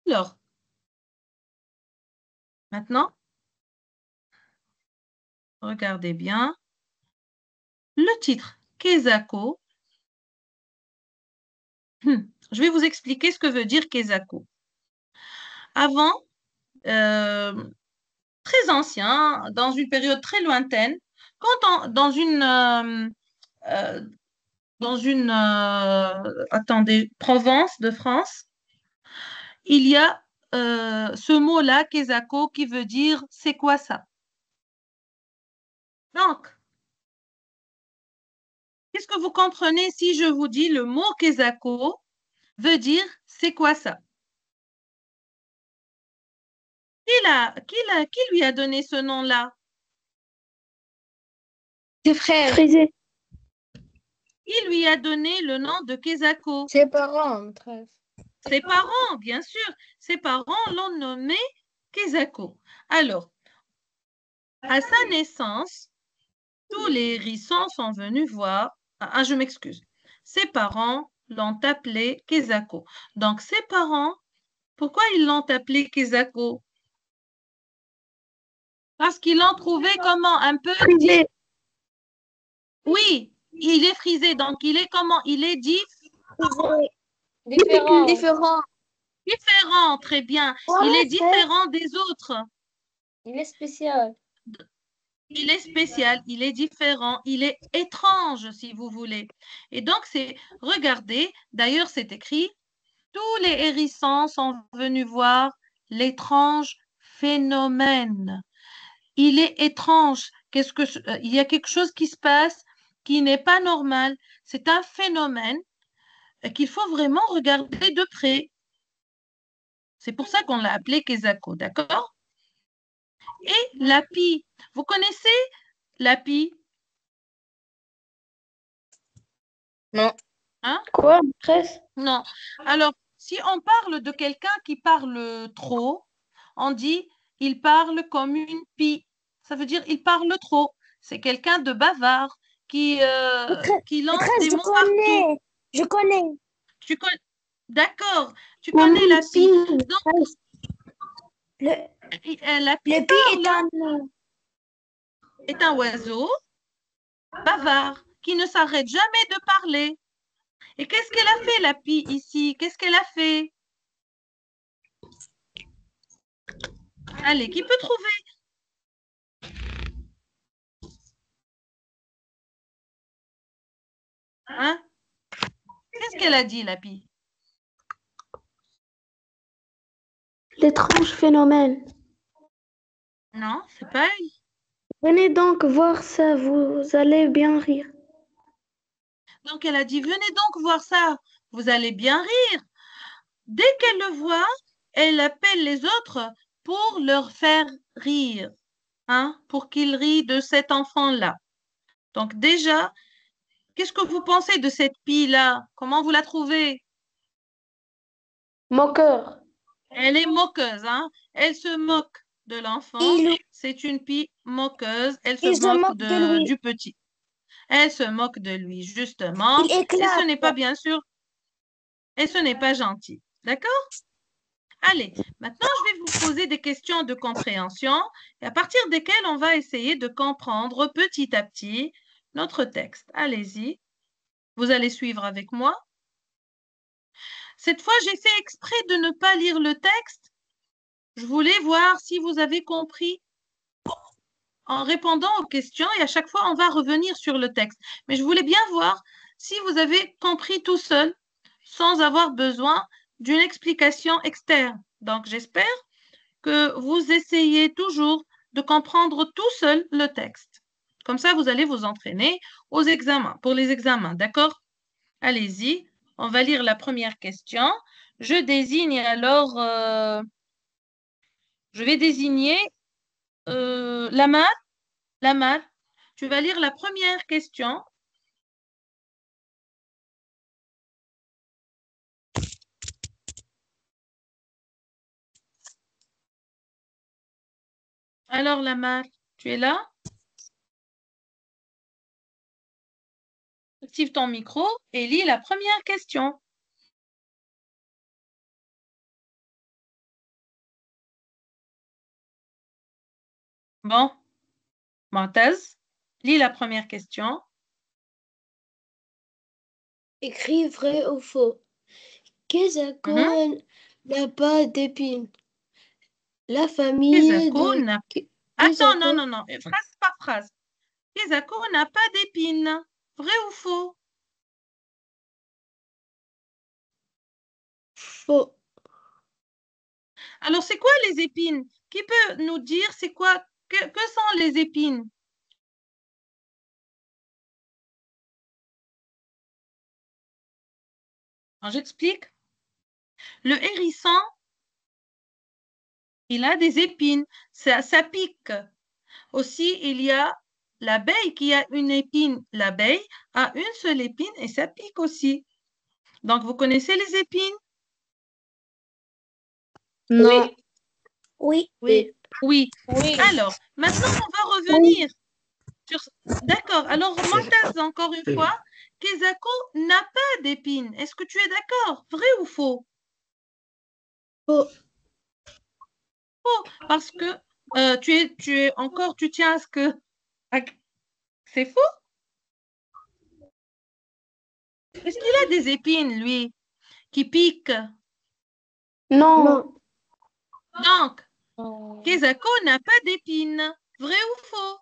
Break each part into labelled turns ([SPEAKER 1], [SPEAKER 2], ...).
[SPEAKER 1] Alors, maintenant, regardez bien. Le titre, Kezako. Je vais vous expliquer ce que veut dire Kezako. Avant, euh, très ancien, dans une période très lointaine, euh, dans une attendez, Provence de France, il y a ce mot-là, Kezako, qui veut dire c'est quoi ça? Donc, qu'est-ce que vous comprenez si je vous dis le mot Kezako veut dire c'est quoi ça? Qui lui a donné ce nom-là?
[SPEAKER 2] Ses frères.
[SPEAKER 3] Frisé.
[SPEAKER 1] Il lui a donné le nom de Kezako.
[SPEAKER 2] Ses parents, maîtresse.
[SPEAKER 1] Ses parents, bien sûr, ses parents l'ont nommé Kezako. Alors, à sa naissance, tous les hérissons sont venus voir. Ah, je m'excuse. Ses parents l'ont appelé Kezako. Donc, ses parents, pourquoi ils l'ont appelé Kezako? Parce qu'ils l'ont trouvé comment? Un peu
[SPEAKER 3] Frisé.
[SPEAKER 1] Oui, il est frisé. Donc, il est comment? Il est
[SPEAKER 2] Différent. Différent.
[SPEAKER 1] différent. Très bien. Il est différent des autres.
[SPEAKER 2] Il est spécial.
[SPEAKER 1] Il est spécial, il est différent, il est étrange, si vous voulez. Et donc, regardez, d'ailleurs, c'est écrit, tous les hérissons sont venus voir l'étrange phénomène. Il est étrange. Il y a quelque chose qui se passe qui n'est pas normal. C'est un phénomène qu'il faut vraiment regarder de près. C'est pour ça qu'on l'a appelé Kezako, d'accord? Et l'api. Vous connaissez l'api?
[SPEAKER 2] Non.
[SPEAKER 1] Hein?
[SPEAKER 3] Quoi, maîtresse?
[SPEAKER 1] Non. Alors, si on parle de quelqu'un qui parle trop, on dit il parle comme une pie. Ça veut dire il parle trop. C'est quelqu'un de bavard qui lance
[SPEAKER 2] Maîtresse,
[SPEAKER 1] des
[SPEAKER 2] je
[SPEAKER 1] mots partout.
[SPEAKER 2] connais. Je connais.
[SPEAKER 1] Tu connais, d'accord, tu
[SPEAKER 3] Mon
[SPEAKER 1] connais la pie.
[SPEAKER 3] pile.
[SPEAKER 1] Donc,
[SPEAKER 2] Le,
[SPEAKER 1] la pie
[SPEAKER 2] le pi est
[SPEAKER 1] parle,
[SPEAKER 2] un...
[SPEAKER 1] est un oiseau bavard qui ne s'arrête jamais de parler. Et qu'est-ce qu'elle a fait, la pie, ici? Qu'est-ce qu'elle a fait? Allez, qui peut trouver? Hein? Qu'est-ce qu'elle a dit, la pie?
[SPEAKER 3] L'étrange phénomène.
[SPEAKER 1] Non, c'est pas elle.
[SPEAKER 3] Venez donc voir ça, vous allez bien rire.
[SPEAKER 1] Donc, elle a dit, venez donc voir ça, vous allez bien rire. Dès qu'elle le voit, elle appelle les autres pour leur faire rire, hein, pour qu'ils rient de cet enfant-là. Donc, déjà, qu'est-ce que vous pensez de cette pie-là? Comment vous la trouvez?
[SPEAKER 3] Moqueur.
[SPEAKER 1] Elle est moqueuse, hein? Elle se moque de l'enfant.
[SPEAKER 2] Il,
[SPEAKER 1] C'est une pie moqueuse. Elle se
[SPEAKER 2] il se
[SPEAKER 1] moque
[SPEAKER 2] moque de lui.
[SPEAKER 1] du petit. Elle se moque de lui, justement.
[SPEAKER 2] Il
[SPEAKER 1] Et ce
[SPEAKER 2] éclate.
[SPEAKER 1] n'est pas bien sûr, et ce n'est pas gentil. D'accord? Allez, maintenant, je vais vous poser des questions de compréhension et à partir desquelles on va essayer de comprendre petit à petit notre texte. Allez-y, vous allez suivre avec moi. Cette fois, j'ai fait exprès de ne pas lire le texte. Je voulais voir si vous avez compris en répondant aux questions et à chaque fois, on va revenir sur le texte. Mais je voulais bien voir si vous avez compris tout seul sans avoir besoin d'une explication externe. Donc, j'espère que vous essayez toujours de comprendre tout seul le texte. Comme ça, vous allez vous entraîner aux examens, pour les examens, d'accord? Allez-y, on va lire la première question. Je désigne alors, je vais désigner Lamar. Lamar, tu vas lire la première question. Alors, Lamar, tu es là? Active ton micro et lis la première question. Bon, Montaz, lis la première question.
[SPEAKER 2] Écris vrai ou faux. Kezako n'a pas d'épines. La famille
[SPEAKER 1] Kezako
[SPEAKER 2] de
[SPEAKER 1] n'a... Attends, non,
[SPEAKER 2] Kezako,
[SPEAKER 1] non, non, phrase par phrase. Kezako n'a pas d'épines. Vrai ou faux?
[SPEAKER 2] faux.
[SPEAKER 1] Alors, c'est quoi les épines? Qui peut nous dire c'est quoi? Que sont les épines? Alors, j'explique. Le hérisson, il a des épines. Ça pique. Aussi, il y a l'abeille qui a une épine. L'abeille a une seule épine et ça pique aussi. Donc, vous connaissez les épines?
[SPEAKER 2] Non. Oui.
[SPEAKER 1] Oui. Oui.
[SPEAKER 2] Oui.
[SPEAKER 1] Alors, maintenant, on va revenir sur... D'accord. Alors, Montaz, encore une fois, Kezako n'a pas d'épines. Est-ce que tu es d'accord? Vrai ou faux?
[SPEAKER 2] Faux.
[SPEAKER 1] Faux. Parce que tu tiens à ce que... C'est faux? Est-ce qu'il a des épines, lui, qui piquent?
[SPEAKER 3] Non.
[SPEAKER 1] Donc, Kezako n'a pas d'épines. Vrai ou faux?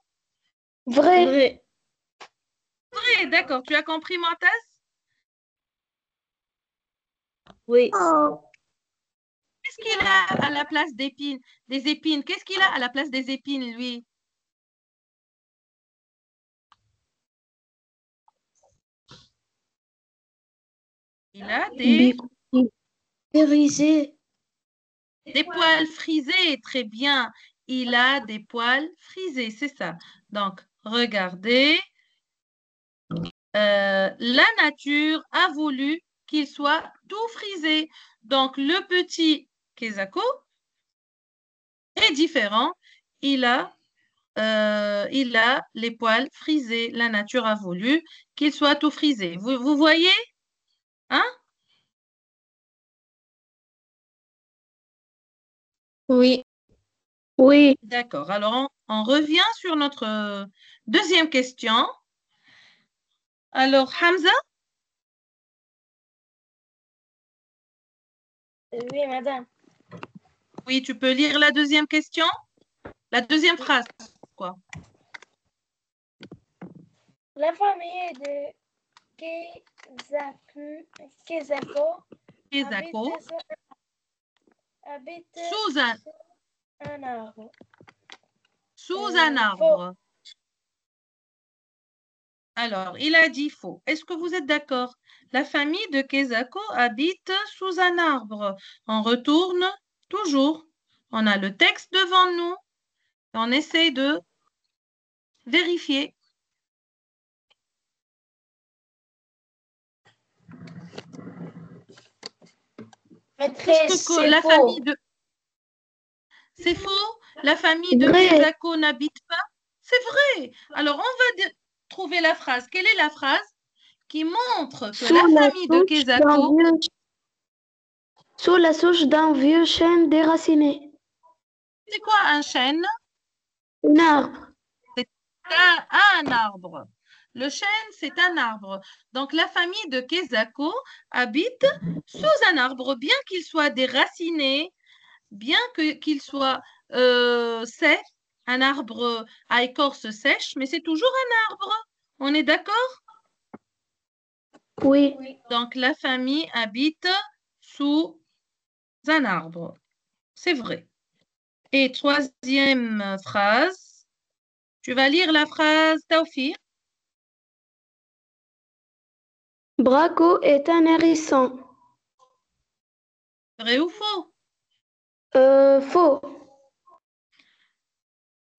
[SPEAKER 3] Vrai.
[SPEAKER 2] Vrai.
[SPEAKER 1] Vrai, d'accord. Tu as compris, Montaz?
[SPEAKER 2] Oui.
[SPEAKER 1] Qu'est-ce qu'il a à la place d'épines? Des épines. Qu'est-ce qu'il a à la place des épines, lui? Il a
[SPEAKER 2] Périsé.
[SPEAKER 1] des poils frisés. Très bien. Il a des poils frisés, c'est ça. Donc, regardez. La nature a voulu qu'il soit tout frisé. Donc, le petit Kezako est différent. Il a les poils frisés. La nature a voulu qu'il soit tout frisé. Vous voyez? Hein?
[SPEAKER 2] Oui.
[SPEAKER 3] Oui.
[SPEAKER 1] D'accord. Alors, on revient sur notre deuxième question. Alors, Hamza,
[SPEAKER 2] Oui, madame.
[SPEAKER 1] oui, tu peux lire la deuxième question? La deuxième phrase, quoi.
[SPEAKER 2] La famille de Kezako
[SPEAKER 1] Kezako,
[SPEAKER 2] habite
[SPEAKER 1] sous un,
[SPEAKER 2] un arbre.
[SPEAKER 1] sous un
[SPEAKER 2] Faux.
[SPEAKER 1] arbre. Alors, il a dit faux. Est-ce que vous êtes d'accord? La famille de Kezako habite sous un arbre. On retourne toujours. On a le texte devant nous. On essaie de vérifier.
[SPEAKER 2] Maîtresse,
[SPEAKER 1] Que la famille de... C'est faux? La famille de
[SPEAKER 3] Vrai.
[SPEAKER 1] Kezako n'habite pas? C'est vrai. Alors, on va trouver la phrase. Quelle est la phrase qui montre que
[SPEAKER 3] Sous
[SPEAKER 1] la
[SPEAKER 3] la
[SPEAKER 1] famille de
[SPEAKER 3] souche d'un
[SPEAKER 1] Kezako...
[SPEAKER 3] vieux, sous la souche d'un vieux chêne déraciné.
[SPEAKER 1] C'est quoi un chêne?
[SPEAKER 3] Un arbre.
[SPEAKER 1] C'est un arbre. Le chêne, c'est un arbre. Donc, la famille de Kezako habite sous un arbre, bien qu'il soit déraciné, bien qu'il soit sec, un arbre à écorce sèche, mais c'est toujours un arbre. On est d'accord?
[SPEAKER 3] Oui.
[SPEAKER 1] Donc, la famille habite sous un arbre. C'est vrai. Et troisième phrase, tu vas lire la phrase Taoufir.
[SPEAKER 3] Braco est un hérisson.
[SPEAKER 1] Vrai ou faux?
[SPEAKER 3] Faux.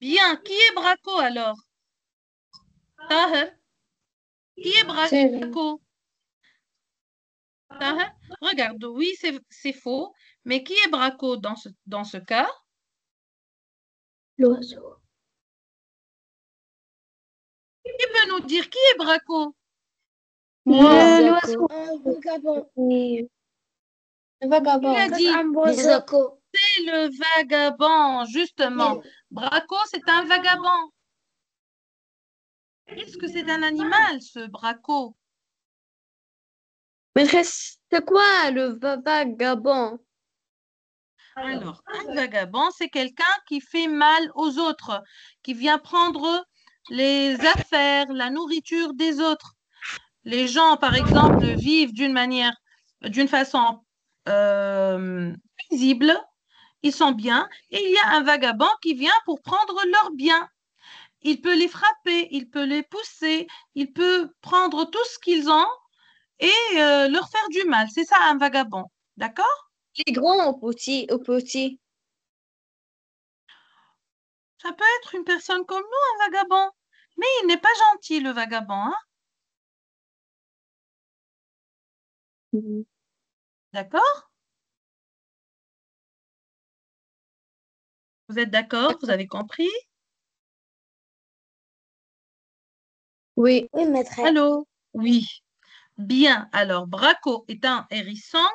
[SPEAKER 1] Bien. Qui est Braco alors? Taher. Qui est Braco? Taher. Regarde, oui, c'est faux. Mais qui est Braco dans ce cas?
[SPEAKER 3] L'oiseau.
[SPEAKER 1] Qui peut nous dire qui est Braco?
[SPEAKER 3] L'oiseau.
[SPEAKER 2] Un vagabond.
[SPEAKER 3] Oui.
[SPEAKER 2] Un vagabond.
[SPEAKER 1] Il a dit
[SPEAKER 2] Des
[SPEAKER 1] c'est le vagabond, justement. Braco, c'est un vagabond. Est-ce que c'est un animal, ce braco?
[SPEAKER 3] Maîtresse, c'est quoi le vagabond?
[SPEAKER 1] Alors, un vagabond, c'est quelqu'un qui fait mal aux autres, qui vient prendre les affaires, la nourriture des autres. Les gens, par exemple, vivent d'une façon paisible, ils sont bien, et il y a un vagabond qui vient pour prendre leurs biens. Il peut les frapper, il peut les pousser, il peut prendre tout ce qu'ils ont et leur faire du mal. C'est ça un vagabond. D'accord?
[SPEAKER 3] Les grands au petit.
[SPEAKER 1] Ça peut être une personne comme nous, un vagabond. Mais il n'est pas gentil, le vagabond, hein?
[SPEAKER 3] Mhm.
[SPEAKER 1] D'accord? Vous êtes d'accord? Vous avez compris?
[SPEAKER 3] Oui.
[SPEAKER 2] Oui, maîtresse.
[SPEAKER 1] Allô? Oui. Bien. Alors, Braco est un hérisson?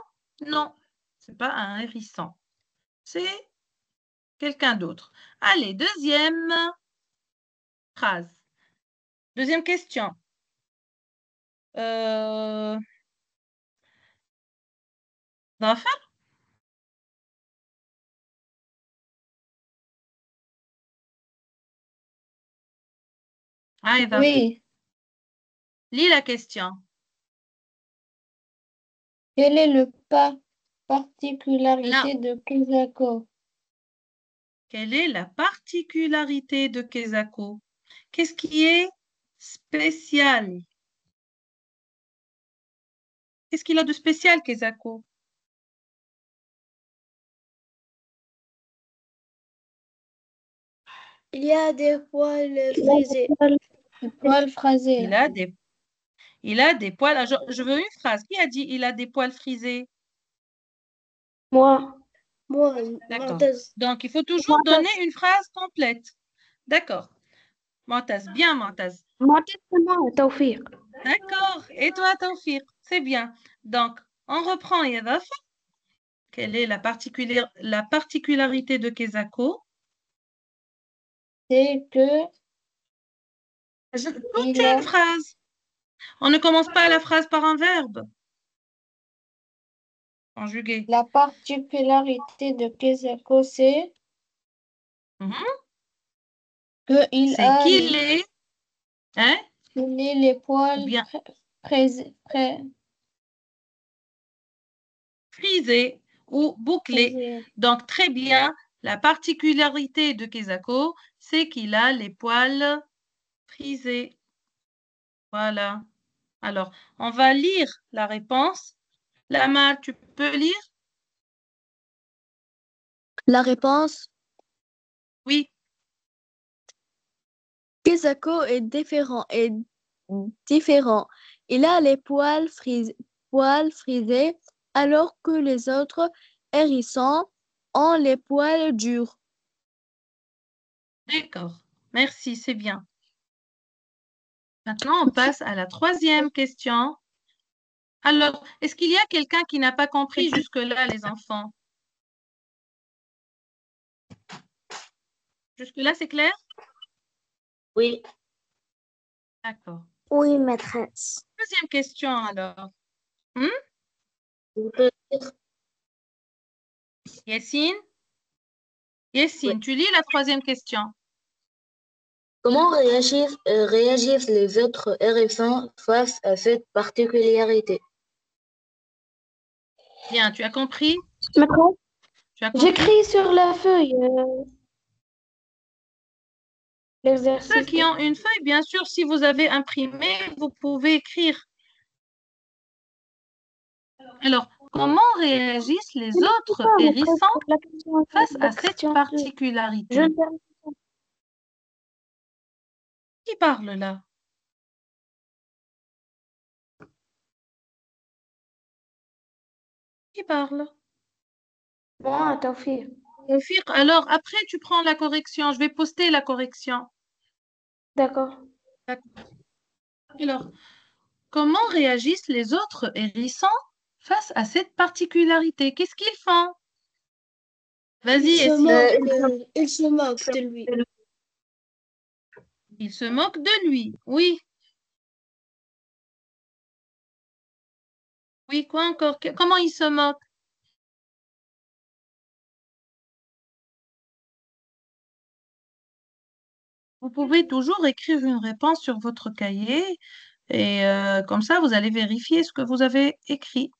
[SPEAKER 1] Non, c'est pas un hérisson. C'est quelqu'un d'autre. Allez, deuxième phrase. Deuxième question. ظافر Aïda,
[SPEAKER 3] Oui.
[SPEAKER 1] lis la question.
[SPEAKER 3] Quelle est le
[SPEAKER 1] Là,
[SPEAKER 3] particularité de Kezako?
[SPEAKER 1] quelle est la particularité de Kezako? Qu'est-ce qui est spécial? Qu'est-ce qu'il a de spécial, Kezako?
[SPEAKER 2] Il y a des poils frisés.
[SPEAKER 3] Le poil phrasé.
[SPEAKER 1] Il a des, il a des poils. Ah, je veux une phrase. Qui a dit il a des poils frisés?
[SPEAKER 3] Moi.
[SPEAKER 2] Moi,
[SPEAKER 1] D'accord.
[SPEAKER 2] Montez.
[SPEAKER 1] Donc, il faut toujours donner une phrase complète. D'accord. Montaz, bien Montaz.
[SPEAKER 3] معتز moi, Tawfiq.
[SPEAKER 1] D'accord. Et toi, Taufir? C'est bien. Donc, on reprend Yadaf. Quelle est la particularité de Kezako?
[SPEAKER 3] C'est que
[SPEAKER 1] Toute
[SPEAKER 3] il
[SPEAKER 1] une
[SPEAKER 3] a
[SPEAKER 1] phrase. On ne commence pas la phrase par un verbe conjugué.
[SPEAKER 3] la particularité de Kezako, c'est
[SPEAKER 1] Mhm.
[SPEAKER 3] qu'il
[SPEAKER 1] C'est
[SPEAKER 3] a
[SPEAKER 1] qu'il est, hein,
[SPEAKER 3] les
[SPEAKER 1] ou
[SPEAKER 3] poils
[SPEAKER 1] bien
[SPEAKER 3] prés- prés-
[SPEAKER 1] frisé ou bouclé.
[SPEAKER 3] prés-
[SPEAKER 1] Donc, très bien. La particularité de Kezako, c'est qu'il a les poils frisés. Voilà. Alors, on va lire la réponse. Lama, tu peux lire?
[SPEAKER 3] La réponse,
[SPEAKER 1] Oui.
[SPEAKER 3] Kezako est différent. Il a les poils frisés alors que les autres hérissons ont les poils durs.
[SPEAKER 1] D'accord. Merci, c'est bien. Maintenant, on passe à la troisième question. Alors, est-ce qu'il y a quelqu'un qui n'a pas compris jusque-là, les enfants? Jusque-là, c'est clair?
[SPEAKER 2] Oui.
[SPEAKER 1] D'accord.
[SPEAKER 2] Oui, maîtresse.
[SPEAKER 1] Deuxième question, alors. Hmm?
[SPEAKER 2] Vous pouvez dire
[SPEAKER 1] Yassine?
[SPEAKER 2] oui.
[SPEAKER 1] Yassine, tu lis la troisième question.
[SPEAKER 2] Comment réagissent les autres hérissons face à cette particularité?
[SPEAKER 1] Bien, tu as compris?
[SPEAKER 3] Maîtresse,
[SPEAKER 1] Tu as compris?
[SPEAKER 3] j'écris sur la feuille
[SPEAKER 1] Ceux
[SPEAKER 3] l'exercice.
[SPEAKER 1] qui ont une feuille, bien sûr, si vous avez imprimé, vous pouvez écrire. Alors, comment réagissent les
[SPEAKER 3] Je ne sais
[SPEAKER 1] autres
[SPEAKER 3] pas, maîtresse,
[SPEAKER 1] hérissons
[SPEAKER 3] la question,
[SPEAKER 1] face
[SPEAKER 3] la
[SPEAKER 1] à cette
[SPEAKER 3] question 2. Je
[SPEAKER 1] particularité?
[SPEAKER 3] ne sais
[SPEAKER 1] Qui parle là? Qui parle?
[SPEAKER 3] moi, Tawfiq.
[SPEAKER 1] Tawfiq, alors après, tu prends la correction. Je vais poster la correction.
[SPEAKER 3] D'accord.
[SPEAKER 1] D'accord. Alors, comment réagissent les autres hérissons face à cette particularité? Qu'est-ce qu'ils font? Vas-y,
[SPEAKER 3] Il se moque de lui.
[SPEAKER 1] Il se moque de lui. Oui. Oui, quoi encore? Comment il se moque? Vous pouvez toujours écrire une réponse sur votre cahier et comme ça, vous allez vérifier ce que vous avez écrit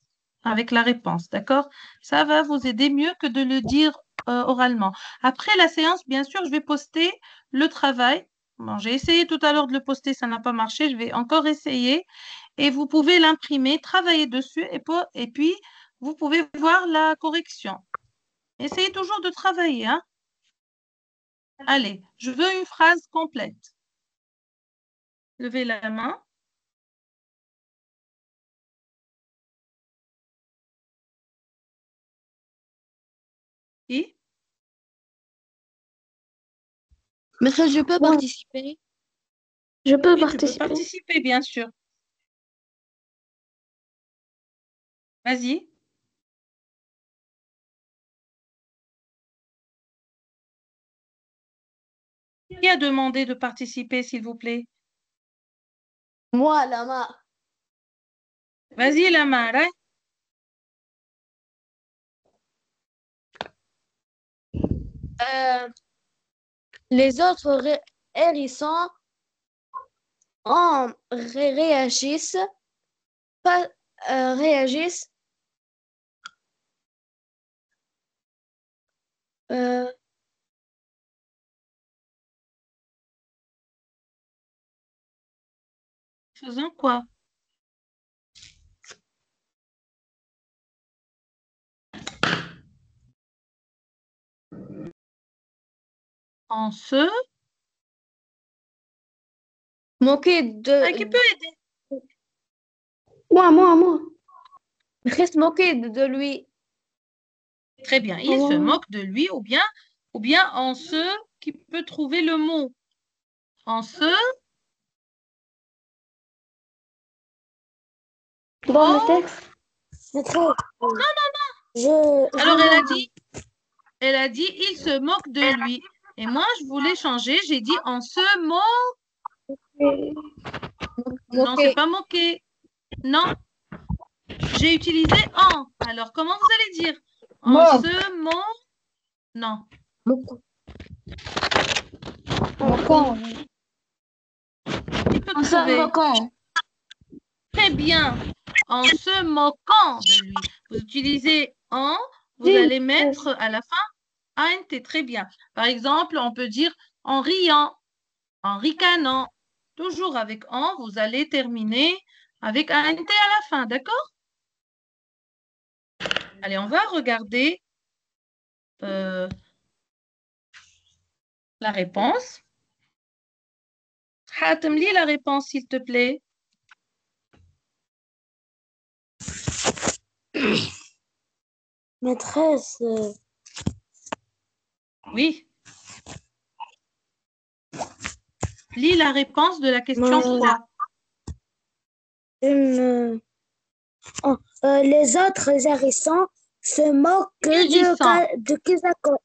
[SPEAKER 1] avec la réponse, d'accord? Ça va vous aider mieux que de le dire oralement. Après la séance, bien sûr, je vais poster le travail. Bon, j'ai essayé tout à l'heure de le poster, ça n'a pas marché. Je vais encore essayer et vous pouvez l'imprimer, travailler dessus et puis vous pouvez voir la correction. Essayez toujours de travailler, hein? Allez, je veux une phrase complète. Levez la main. Et
[SPEAKER 3] Maîtresse, je peux participer?
[SPEAKER 2] Je peux
[SPEAKER 1] oui, tu peux
[SPEAKER 2] participer.
[SPEAKER 1] participer, bien sûr. Vas-y. Qui a demandé de participer, s'il vous plaît?
[SPEAKER 3] Moi, Lama.
[SPEAKER 1] Vas-y, Lamar, hein?
[SPEAKER 3] Les autres hérissons réagissent, pas, réagissent euh,
[SPEAKER 1] Faisons quoi? En se...
[SPEAKER 3] moquer de,
[SPEAKER 1] Qui peut aider?
[SPEAKER 2] Moi.
[SPEAKER 3] reste moquer de lui.
[SPEAKER 1] Très bien. Il se moque de lui ou bien en ce qui peut trouver le mot. En ce...
[SPEAKER 2] Dans le texte. Maîtresse.
[SPEAKER 1] Alors, elle a dit, il se moque de lui. Et moi, je voulais changer. J'ai dit, en se moque. Non, c'est
[SPEAKER 3] Moquer.
[SPEAKER 1] pas moquer. Non, j'ai utilisé en. Alors, comment vous allez dire? En se moque. Non.
[SPEAKER 3] Moquant.
[SPEAKER 1] Qui peut trouver? Très bien. En se moquant de lui. Vous utilisez en, vous allez mettre à la fin ant. Très bien. Par exemple, on peut dire en riant, en ricanant. Toujours avec en, vous allez terminer avec ant à la fin, d'accord? Allez, on va regarder la réponse. Hatem, lis la réponse, s'il te plaît.
[SPEAKER 2] Maîtresse.
[SPEAKER 1] Oui. Lis la réponse de la question 3.
[SPEAKER 2] Les autres hérissons se moquent de Kizako.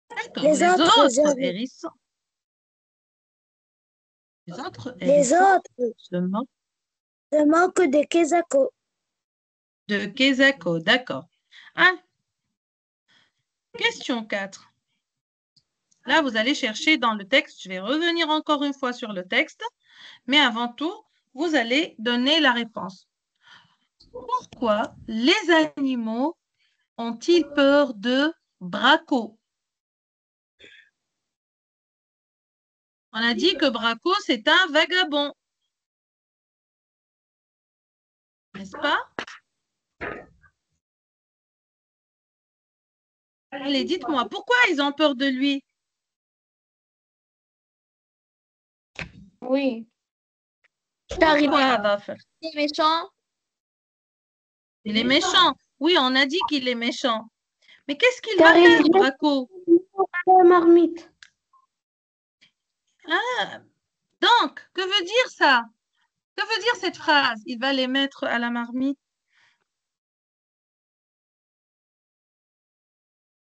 [SPEAKER 1] D'accord. Les autres hérissons. Les autres hérissons se
[SPEAKER 2] moquent de Kizako.
[SPEAKER 1] De Kezako, d'accord. Question 4. Là, vous allez chercher dans le texte. Je vais revenir encore une fois sur le texte. Mais avant tout, vous allez donner la réponse. Pourquoi les animaux ont-ils peur de Braco? On a dit que Braco, c'est un vagabond. N'est-ce pas? Allez, dites-moi, pourquoi ils ont peur de lui?
[SPEAKER 3] Oui.
[SPEAKER 1] Pourquoi, Rafal?
[SPEAKER 3] Il est méchant.
[SPEAKER 1] Il est méchant. Oui, on a dit qu'il est méchant. Mais qu'est-ce qu'il va faire, Braco?
[SPEAKER 2] La marmite.
[SPEAKER 1] Ah, donc, que veut dire ça? Que veut dire cette phrase? Il va les mettre à la marmite.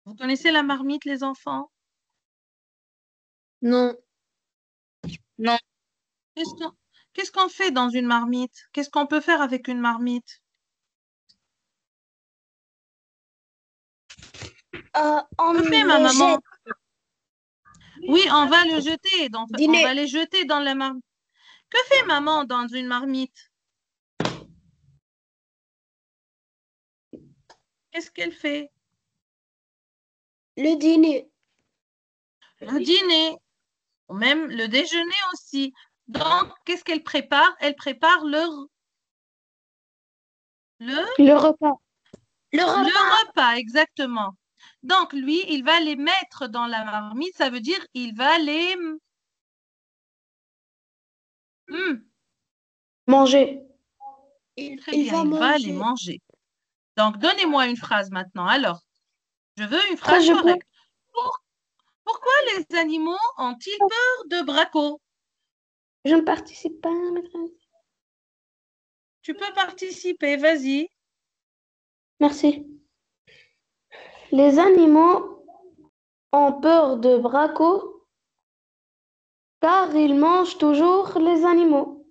[SPEAKER 1] Vous connaissez la marmite, les enfants?
[SPEAKER 3] Non.
[SPEAKER 2] Non.
[SPEAKER 1] Qu'est-ce qu'on fait dans une marmite? Qu'est-ce qu'on peut faire avec une marmite?
[SPEAKER 2] On
[SPEAKER 1] Que fait ma
[SPEAKER 2] le
[SPEAKER 1] maman?
[SPEAKER 2] jette.
[SPEAKER 1] Oui, on va le jeter. Donc, on
[SPEAKER 2] Dîner.
[SPEAKER 1] va les jeter dans la marmite. Que fait maman dans une marmite? Qu'est-ce qu'elle fait?
[SPEAKER 2] Le dîner.
[SPEAKER 1] Le dîner, ou même le déjeuner aussi. Donc, qu'est-ce qu'elle prépare? Elle prépare le,
[SPEAKER 3] Le repas.
[SPEAKER 2] Le repas.
[SPEAKER 1] le repas, exactement. Donc, lui, il va les mettre dans la marmite. Ça veut dire il va les
[SPEAKER 3] Manger.
[SPEAKER 1] très
[SPEAKER 2] Il
[SPEAKER 1] bien,
[SPEAKER 2] va
[SPEAKER 1] il va les
[SPEAKER 2] manger.
[SPEAKER 1] manger. Donc, donnez-moi une phrase maintenant. Alors, je veux une
[SPEAKER 3] Après,
[SPEAKER 1] phrase
[SPEAKER 3] je peux.
[SPEAKER 1] correcte. Pourquoi les animaux ont-ils peur de Braco?
[SPEAKER 3] Je ne participe pas, maîtresse.
[SPEAKER 1] Tu peux participer, vas-y.
[SPEAKER 3] Merci. Les animaux ont peur de Braco car ils mangent toujours les animaux.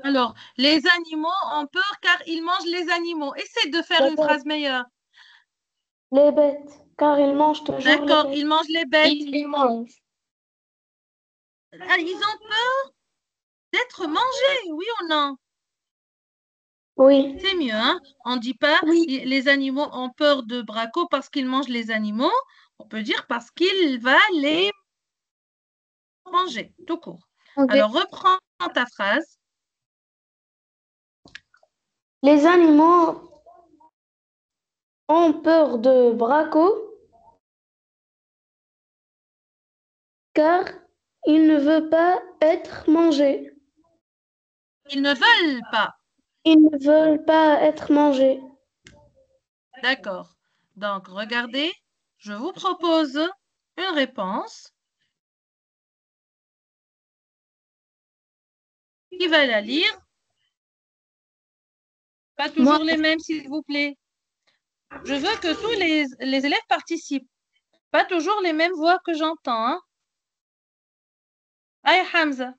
[SPEAKER 1] Alors, les animaux ont peur car ils mangent les animaux. Essaie de faire
[SPEAKER 3] Les
[SPEAKER 1] une
[SPEAKER 3] bêtes.
[SPEAKER 1] phrase meilleure.
[SPEAKER 3] Les bêtes, car ils mangent toujours les
[SPEAKER 1] D'accord,
[SPEAKER 3] bêtes.
[SPEAKER 1] ils mangent les bêtes.
[SPEAKER 3] Ils les mangent.
[SPEAKER 1] Ah, ils ont peur d'être mangés, oui ou non?
[SPEAKER 3] Oui.
[SPEAKER 1] C'est mieux, hein? On ne dit pas
[SPEAKER 2] Oui.
[SPEAKER 1] les animaux ont peur de Braco parce qu'ils mangent les animaux. On peut dire parce qu'il va les manger, tout court.
[SPEAKER 3] Ok.
[SPEAKER 1] Alors, reprends ta phrase.
[SPEAKER 3] Les animaux ont peur de Braco car il ne veut pas être mangé.
[SPEAKER 1] Ils ne veulent pas.
[SPEAKER 3] Ils ne veulent pas être mangés.
[SPEAKER 1] D'accord. Donc, regardez, je vous propose une réponse. Qui va la lire? Pas toujours
[SPEAKER 3] Moi,
[SPEAKER 1] les mêmes, s'il vous plaît. Je veux que tous les élèves participent. Pas toujours les mêmes voix que j'entends. Hein? Aïe, Hamza.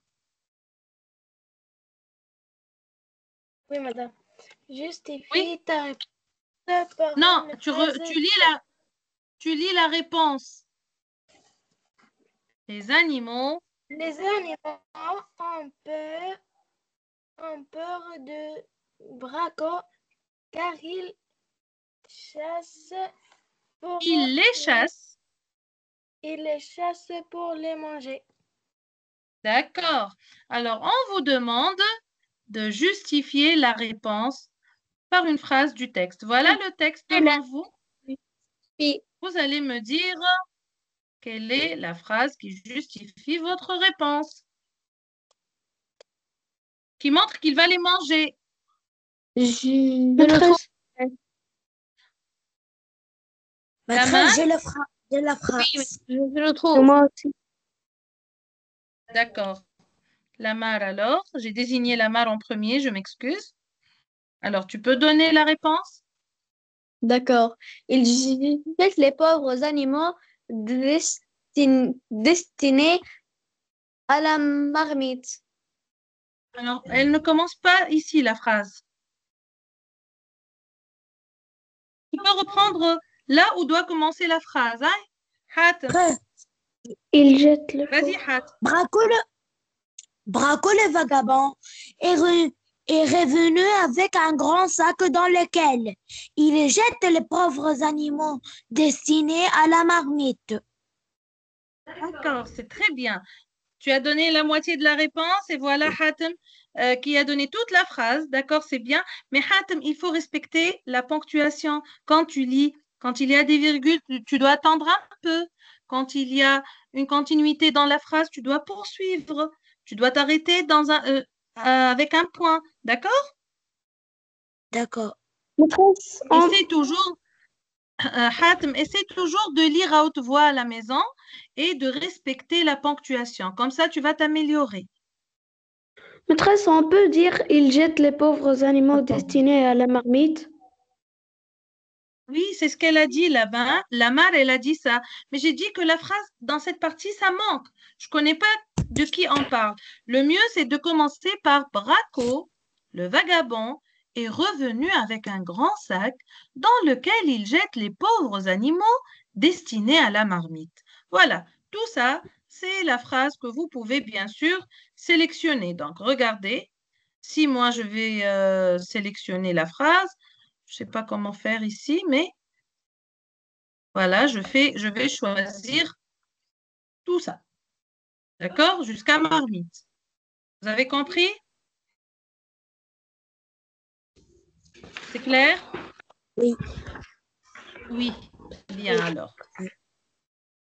[SPEAKER 2] Oui, madame.
[SPEAKER 1] Oui.
[SPEAKER 2] Justifie ta réponse.
[SPEAKER 1] Non, tu lis la réponse. Les animaux
[SPEAKER 2] Les animaux ont peur de Braco car ils chassent pour
[SPEAKER 1] ils les chassent.
[SPEAKER 2] ils les chassent pour les manger.
[SPEAKER 1] D'accord. Alors, on vous demande de justifier la réponse par une phrase du texte. Voilà le texte devant vous.
[SPEAKER 2] Oui.
[SPEAKER 1] Vous allez me dire quelle est la phrase qui justifie votre réponse, qui montre qu'il va les manger.
[SPEAKER 3] je le trouve.
[SPEAKER 2] Maîtresse,
[SPEAKER 1] Laman,
[SPEAKER 2] j'ai la
[SPEAKER 3] Oui,
[SPEAKER 2] phrase.
[SPEAKER 3] je le trouve. Moi aussi.
[SPEAKER 1] d'accord. Lamar alors, j'ai désigné Lamar en premier, je m'excuse. Alors, tu peux donner la réponse?
[SPEAKER 3] D'accord. Ils jettent les pauvres animaux destinés à la marmite.
[SPEAKER 1] Alors, elle ne commence pas ici, la phrase. Tu peux reprendre là où doit commencer la phrase. Hein? Hat.
[SPEAKER 2] Après,
[SPEAKER 3] Ils jettent le
[SPEAKER 1] Vas-y,
[SPEAKER 3] pauvre.
[SPEAKER 1] Hat.
[SPEAKER 2] Braco le vagabond est revenu avec un grand sac dans lequel il jette les pauvres animaux destinés à la marmite.
[SPEAKER 1] D'accord, c'est très bien. Tu as donné la moitié de la réponse et voilà Hatem qui a donné toute la phrase. D'accord, c'est bien. Mais Hatem, il faut respecter la ponctuation. Quand tu lis, quand il y a des virgules, tu dois attendre un peu. Quand il y a une continuité dans la phrase, tu dois poursuivre. Tu dois t'arrêter avec un point. D'accord?
[SPEAKER 2] D'accord.
[SPEAKER 3] Maîtresse,
[SPEAKER 1] Essaie toujours, Hatem, essaie toujours de lire à haute voix à la maison et de respecter la ponctuation. Comme ça, tu vas t'améliorer.
[SPEAKER 3] maîtresse, on peut dire ils jettent les pauvres animaux destinés à la marmite.
[SPEAKER 1] Oui, c'est ce qu'elle a dit là-bas. La mare, elle a dit ça. Mais j'ai dit que la phrase dans cette partie, ça manque. Je ne connais pas de qui on parle. Le mieux, c'est de commencer par Braco, le vagabond, est revenu avec un grand sac dans lequel il jette les pauvres animaux destinés à la marmite. Voilà, tout ça, c'est la phrase que vous pouvez bien sûr sélectionner. Donc, regardez, si moi je vais sélectionner la phrase, je ne sais pas comment faire ici, mais voilà, je vais choisir tout ça. D'accord? Jusqu'à marmite. Vous avez compris? C'est clair?
[SPEAKER 2] Oui.
[SPEAKER 1] Oui. Bien alors.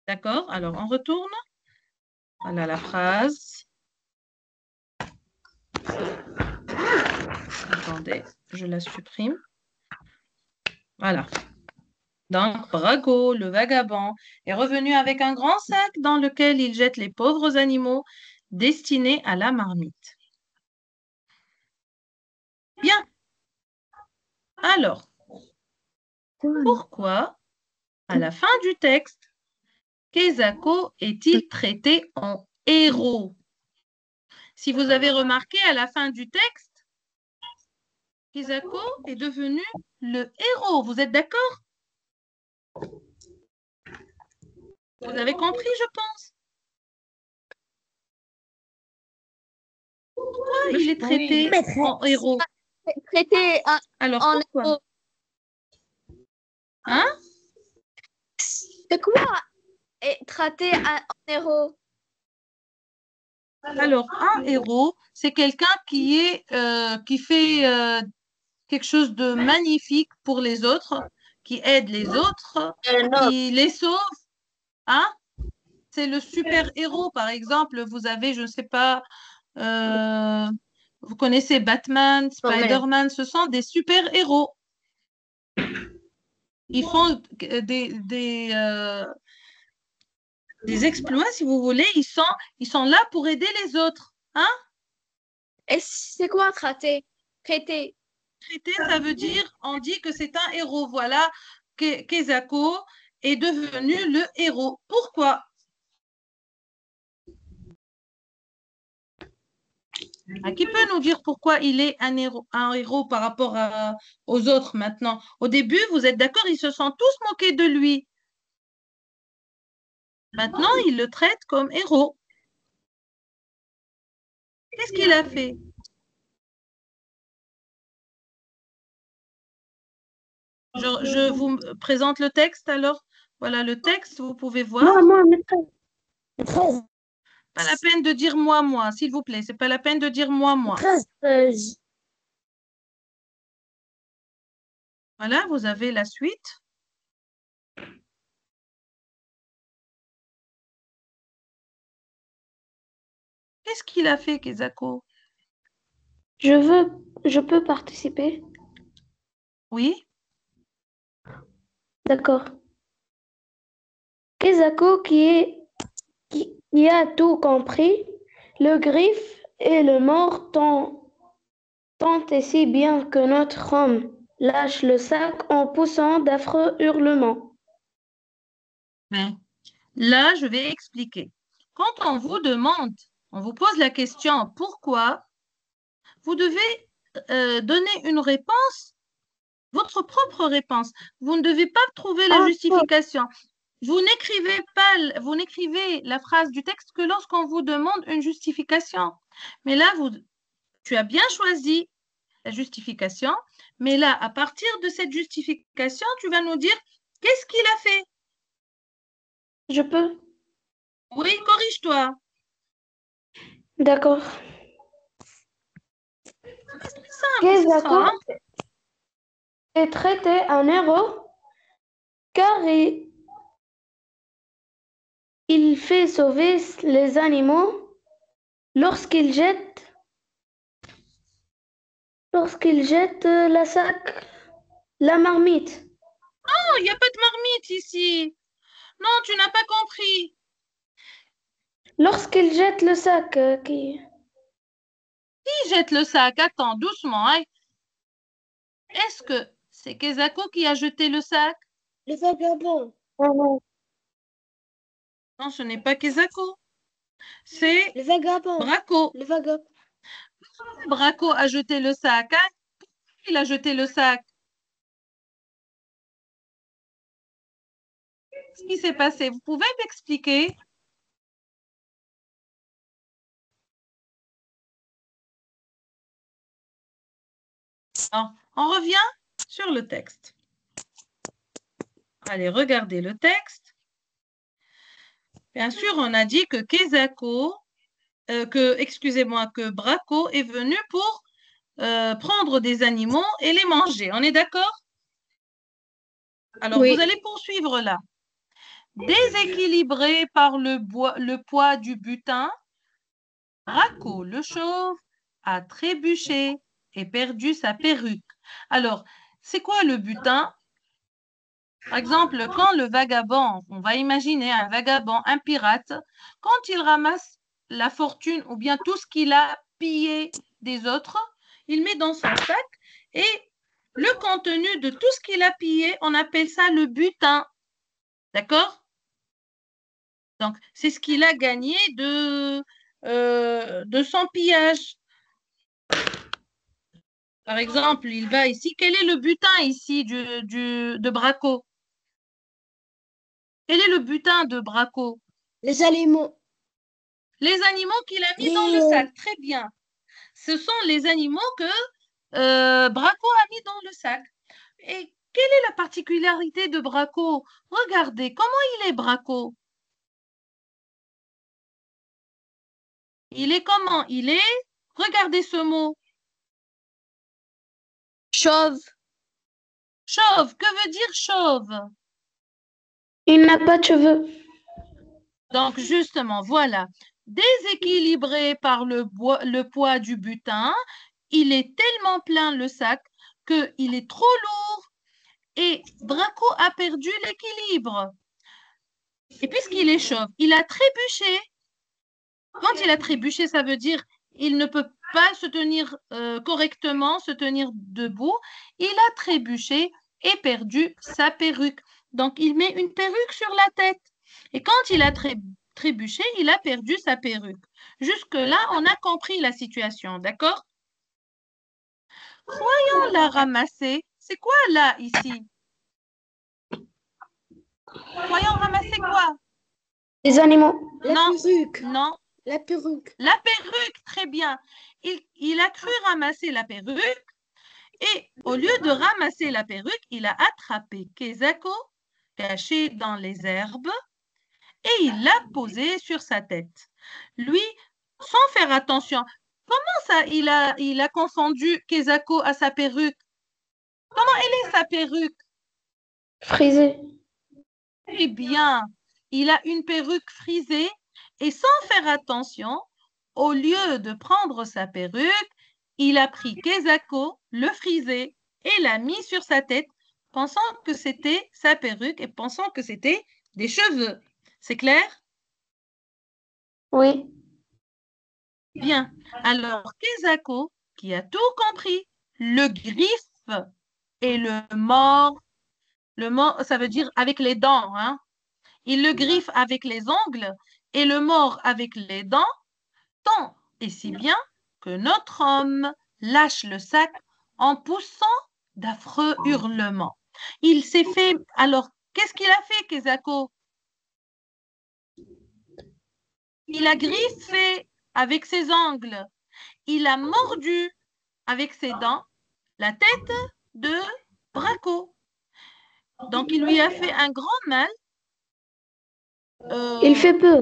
[SPEAKER 1] D'accord? Alors, on retourne. Voilà la phrase. Attendez, je la supprime. Voilà. Donc, Braco, le vagabond, est revenu avec un grand sac dans lequel il jette les pauvres animaux destinés à la marmite. Bien. Alors, pourquoi, à la fin du texte, Kezako est-il traité en héros? Si vous avez remarqué, à la fin du texte, Kezako est devenu le héros. Vous êtes d'accord? Vous avez compris, je pense. Pourquoi il est traité en héros?
[SPEAKER 3] Traité
[SPEAKER 1] Alors,
[SPEAKER 3] en
[SPEAKER 1] pourquoi?
[SPEAKER 3] héros.
[SPEAKER 1] Hein?
[SPEAKER 3] C'est quoi traité en héros?
[SPEAKER 1] Alors, un héros, c'est quelqu'un qui fait quelque chose de magnifique pour les autres, qui aide les autres, qui les sauve. Hein? C'est le super-héros, par exemple. Vous avez, je ne sais pas, euh, vous connaissez Batman, Spider-Man, ce sont des super-héros. Ils font des exploits, si vous voulez. Ils sont là pour aider les autres. Hein?
[SPEAKER 3] Et c'est quoi traité? Traité.
[SPEAKER 1] Traité, ça veut dire, on dit que c'est un héros. Voilà, Kezako est devenu le héros. Pourquoi? Qui peut nous dire pourquoi il est un héros par rapport aux autres maintenant? Au début, vous êtes d'accord, ils se sont tous moqués de lui. Maintenant, ils le traitent comme héros. Qu'est-ce qu'il a fait? Je vous présente le texte alors. Voilà le texte, vous pouvez voir.
[SPEAKER 2] Moi, maîtresse.
[SPEAKER 1] Pas la peine de dire moi, s'il vous plaît. C'est pas la peine de dire moi.
[SPEAKER 2] Maîtresse,
[SPEAKER 1] Voilà, vous avez la suite. Qu'est-ce qu'il a fait, Kezako?
[SPEAKER 4] Je peux participer.
[SPEAKER 1] Oui,
[SPEAKER 4] D'accord. Kezako qui a tout compris, le griffe et le mort tant et si bien que notre homme lâche le sac en poussant d'affreux hurlements.
[SPEAKER 1] ben, là, je vais expliquer. Quand on vous demande, on vous pose la question pourquoi, vous devez donner une réponse, votre propre réponse. Vous ne devez pas trouver la justification. Vous n'écrivez la phrase du texte que lorsqu'on vous demande une justification. Mais là, tu as bien choisi la justification, mais là, à partir de cette justification, tu vas nous dire qu'est-ce qu'il a fait.
[SPEAKER 4] Je peux?
[SPEAKER 1] Oui, corrige-toi.
[SPEAKER 4] D'accord.
[SPEAKER 1] C'est très simple, ce
[SPEAKER 4] Kezako
[SPEAKER 1] sera, hein.
[SPEAKER 4] est traité un héros car il fait sauver les animaux lorsqu'il jette la marmite.
[SPEAKER 1] Non, il n'y a pas de marmite ici. Non, tu n'as pas compris.
[SPEAKER 4] Lorsqu'il jette le sac,
[SPEAKER 1] Qui jette le sac? Attends, doucement, hein. Est-ce que C'est Kezako qui a jeté le sac.
[SPEAKER 2] Le vagabond.
[SPEAKER 1] Non, ce n'est pas Kezako. C'est
[SPEAKER 2] Le vagabond.
[SPEAKER 1] Braco.
[SPEAKER 2] Le vagabond.
[SPEAKER 1] Braco a jeté le sac. Hein? Il a jeté le sac. Qu'est-ce qui s'est passé? Vous pouvez m'expliquer? Non. On revient sur le texte. Allez, regardez le texte. Bien sûr, on a dit que que Braco est venu pour prendre des animaux et les manger. On est d'accord? Alors,
[SPEAKER 3] Oui.
[SPEAKER 1] vous allez poursuivre là. Déséquilibré par le poids du butin, Braco, le chauve, a trébuché et perdu sa perruque. Alors, c'est quoi le butin? Par exemple, quand le vagabond, on va imaginer un vagabond, un pirate, quand il ramasse la fortune ou bien tout ce qu'il a pillé des autres, il met dans son sac et le contenu de tout ce qu'il a pillé, on appelle ça le butin. D'accord? Donc, c'est ce qu'il a gagné de son pillage. Par exemple, il va ici. Quel est le butin ici de Braco? Quel est le butin de Braco?
[SPEAKER 2] Les animaux.
[SPEAKER 1] Les animaux qu'il a mis dans le sac. Très bien. Ce sont les animaux que Braco a mis dans le sac. Et quelle est la particularité de Braco? Regardez, comment il est Braco? Il est comment? Il est, regardez ce mot,
[SPEAKER 3] Chauve.
[SPEAKER 1] chauve. Que veut dire chauve?
[SPEAKER 4] Il n'a pas de cheveux.
[SPEAKER 1] Donc, justement, voilà. Déséquilibré par le poids du butin, il est tellement plein le sac qu'il est trop lourd et Braco a perdu l'équilibre. Et puisqu'il est chauve, il a trébuché. Quand il a trébuché, ça veut dire il ne peut pas se tenir correctement, se tenir debout. Il a trébuché et perdu sa perruque. Donc, il met une perruque sur la tête. Et quand il a trébuché, il a perdu sa perruque. Jusque-là, on a compris la situation, d'accord? Croyons la ramasser. C'est quoi là, ici? Croyons ramasser quoi?
[SPEAKER 4] Les animaux.
[SPEAKER 2] La
[SPEAKER 1] Non,
[SPEAKER 2] perruque.
[SPEAKER 1] non.
[SPEAKER 2] La perruque.
[SPEAKER 1] La perruque, très bien. Il a cru ramasser la perruque et au lieu de ramasser la perruque, il a attrapé Kezako, caché dans les herbes, et il l'a posé sur sa tête. Lui, sans faire attention, comment ça, il a confondu Kezako à sa perruque? Comment elle est sa perruque?
[SPEAKER 4] Frisé.
[SPEAKER 1] Eh bien, il a une perruque frisée et sans faire attention, au lieu de prendre sa perruque, il a pris Kezako, le frisé, et l'a mis sur sa tête, pensant que c'était sa perruque et pensant que c'était des cheveux. C'est clair?
[SPEAKER 4] Oui.
[SPEAKER 1] Bien. Alors, Kezako, qui a tout compris, le griffe et le mord, ça veut dire avec les dents, hein? Il le griffe avec les ongles et le mord avec les dents, tant et si bien que notre homme lâche le sac en poussant d'affreux hurlements. Il s'est fait... Alors, qu'est-ce qu'il a fait, Kezako? Il a griffé avec ses ongles. Il a mordu avec ses dents la tête de Braco. Donc, il lui a fait un grand mal.
[SPEAKER 4] Il fait peur.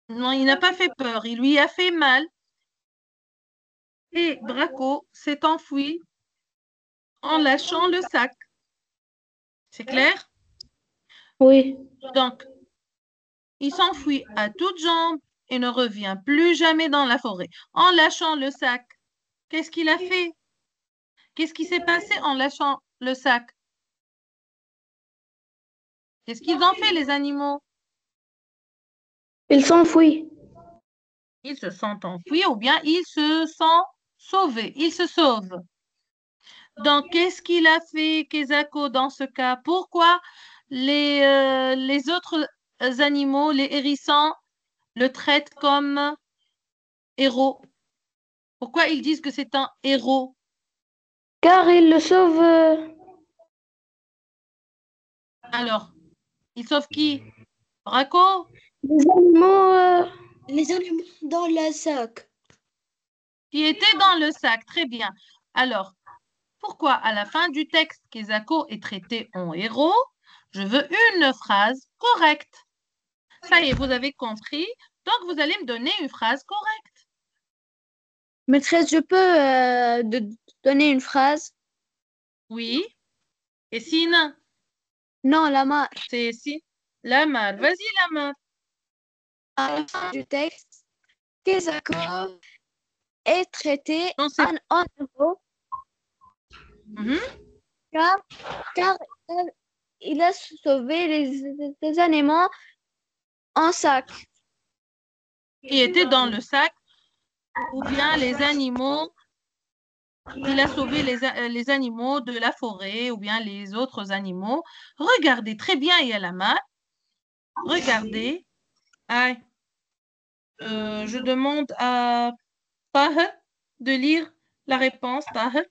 [SPEAKER 1] Non, il n'a pas fait peur. Il lui a fait mal. Et Braco s'est enfui en lâchant le sac. C'est clair?
[SPEAKER 4] Oui.
[SPEAKER 1] Donc, il s'enfuit à toutes jambes et ne revient plus jamais dans la forêt. En lâchant le sac, qu'est-ce qu'il a fait? Qu'est-ce qui s'est passé en lâchant le sac? Qu'est-ce qu'ils ont fait, les animaux?
[SPEAKER 4] Il s'enfuit.
[SPEAKER 1] Ils se sont enfuis ou bien ils se sont sauvés. Ils se sauvent. Donc, qu'est-ce qu'il a fait, Kezako, dans ce cas? Pourquoi les autres animaux, les hérissons, le traitent comme héros? Pourquoi ils disent que c'est un héros?
[SPEAKER 4] Car il le sauve.
[SPEAKER 1] Alors, il sauve qui? Braco?
[SPEAKER 4] Les animaux.
[SPEAKER 2] Les animaux dans le sac.
[SPEAKER 1] Qui était dans le sac. Très bien. Alors, pourquoi à la fin du texte, Kezako est traité en héros? Je veux une phrase correcte. Ça y est, vous avez compris. Donc, vous allez me donner une phrase correcte.
[SPEAKER 3] Maîtresse, je peux donner une phrase?
[SPEAKER 1] Oui. Et Sina?
[SPEAKER 3] Non, la marche.
[SPEAKER 1] C'est si. Lamar. Vas-y, Lamar.
[SPEAKER 3] À la fin du texte, Kezako est traité
[SPEAKER 1] Non, c'est-
[SPEAKER 3] en héros
[SPEAKER 1] Mhm.
[SPEAKER 3] car il a sauvé les animaux en sac.
[SPEAKER 1] Qui était dans le sac, ou bien les animaux. Il a sauvé les animaux de la forêt, ou bien les autres animaux. Regardez très bien, Yalama. Regardez. Ah, je demande à Taher de lire la réponse. Taher,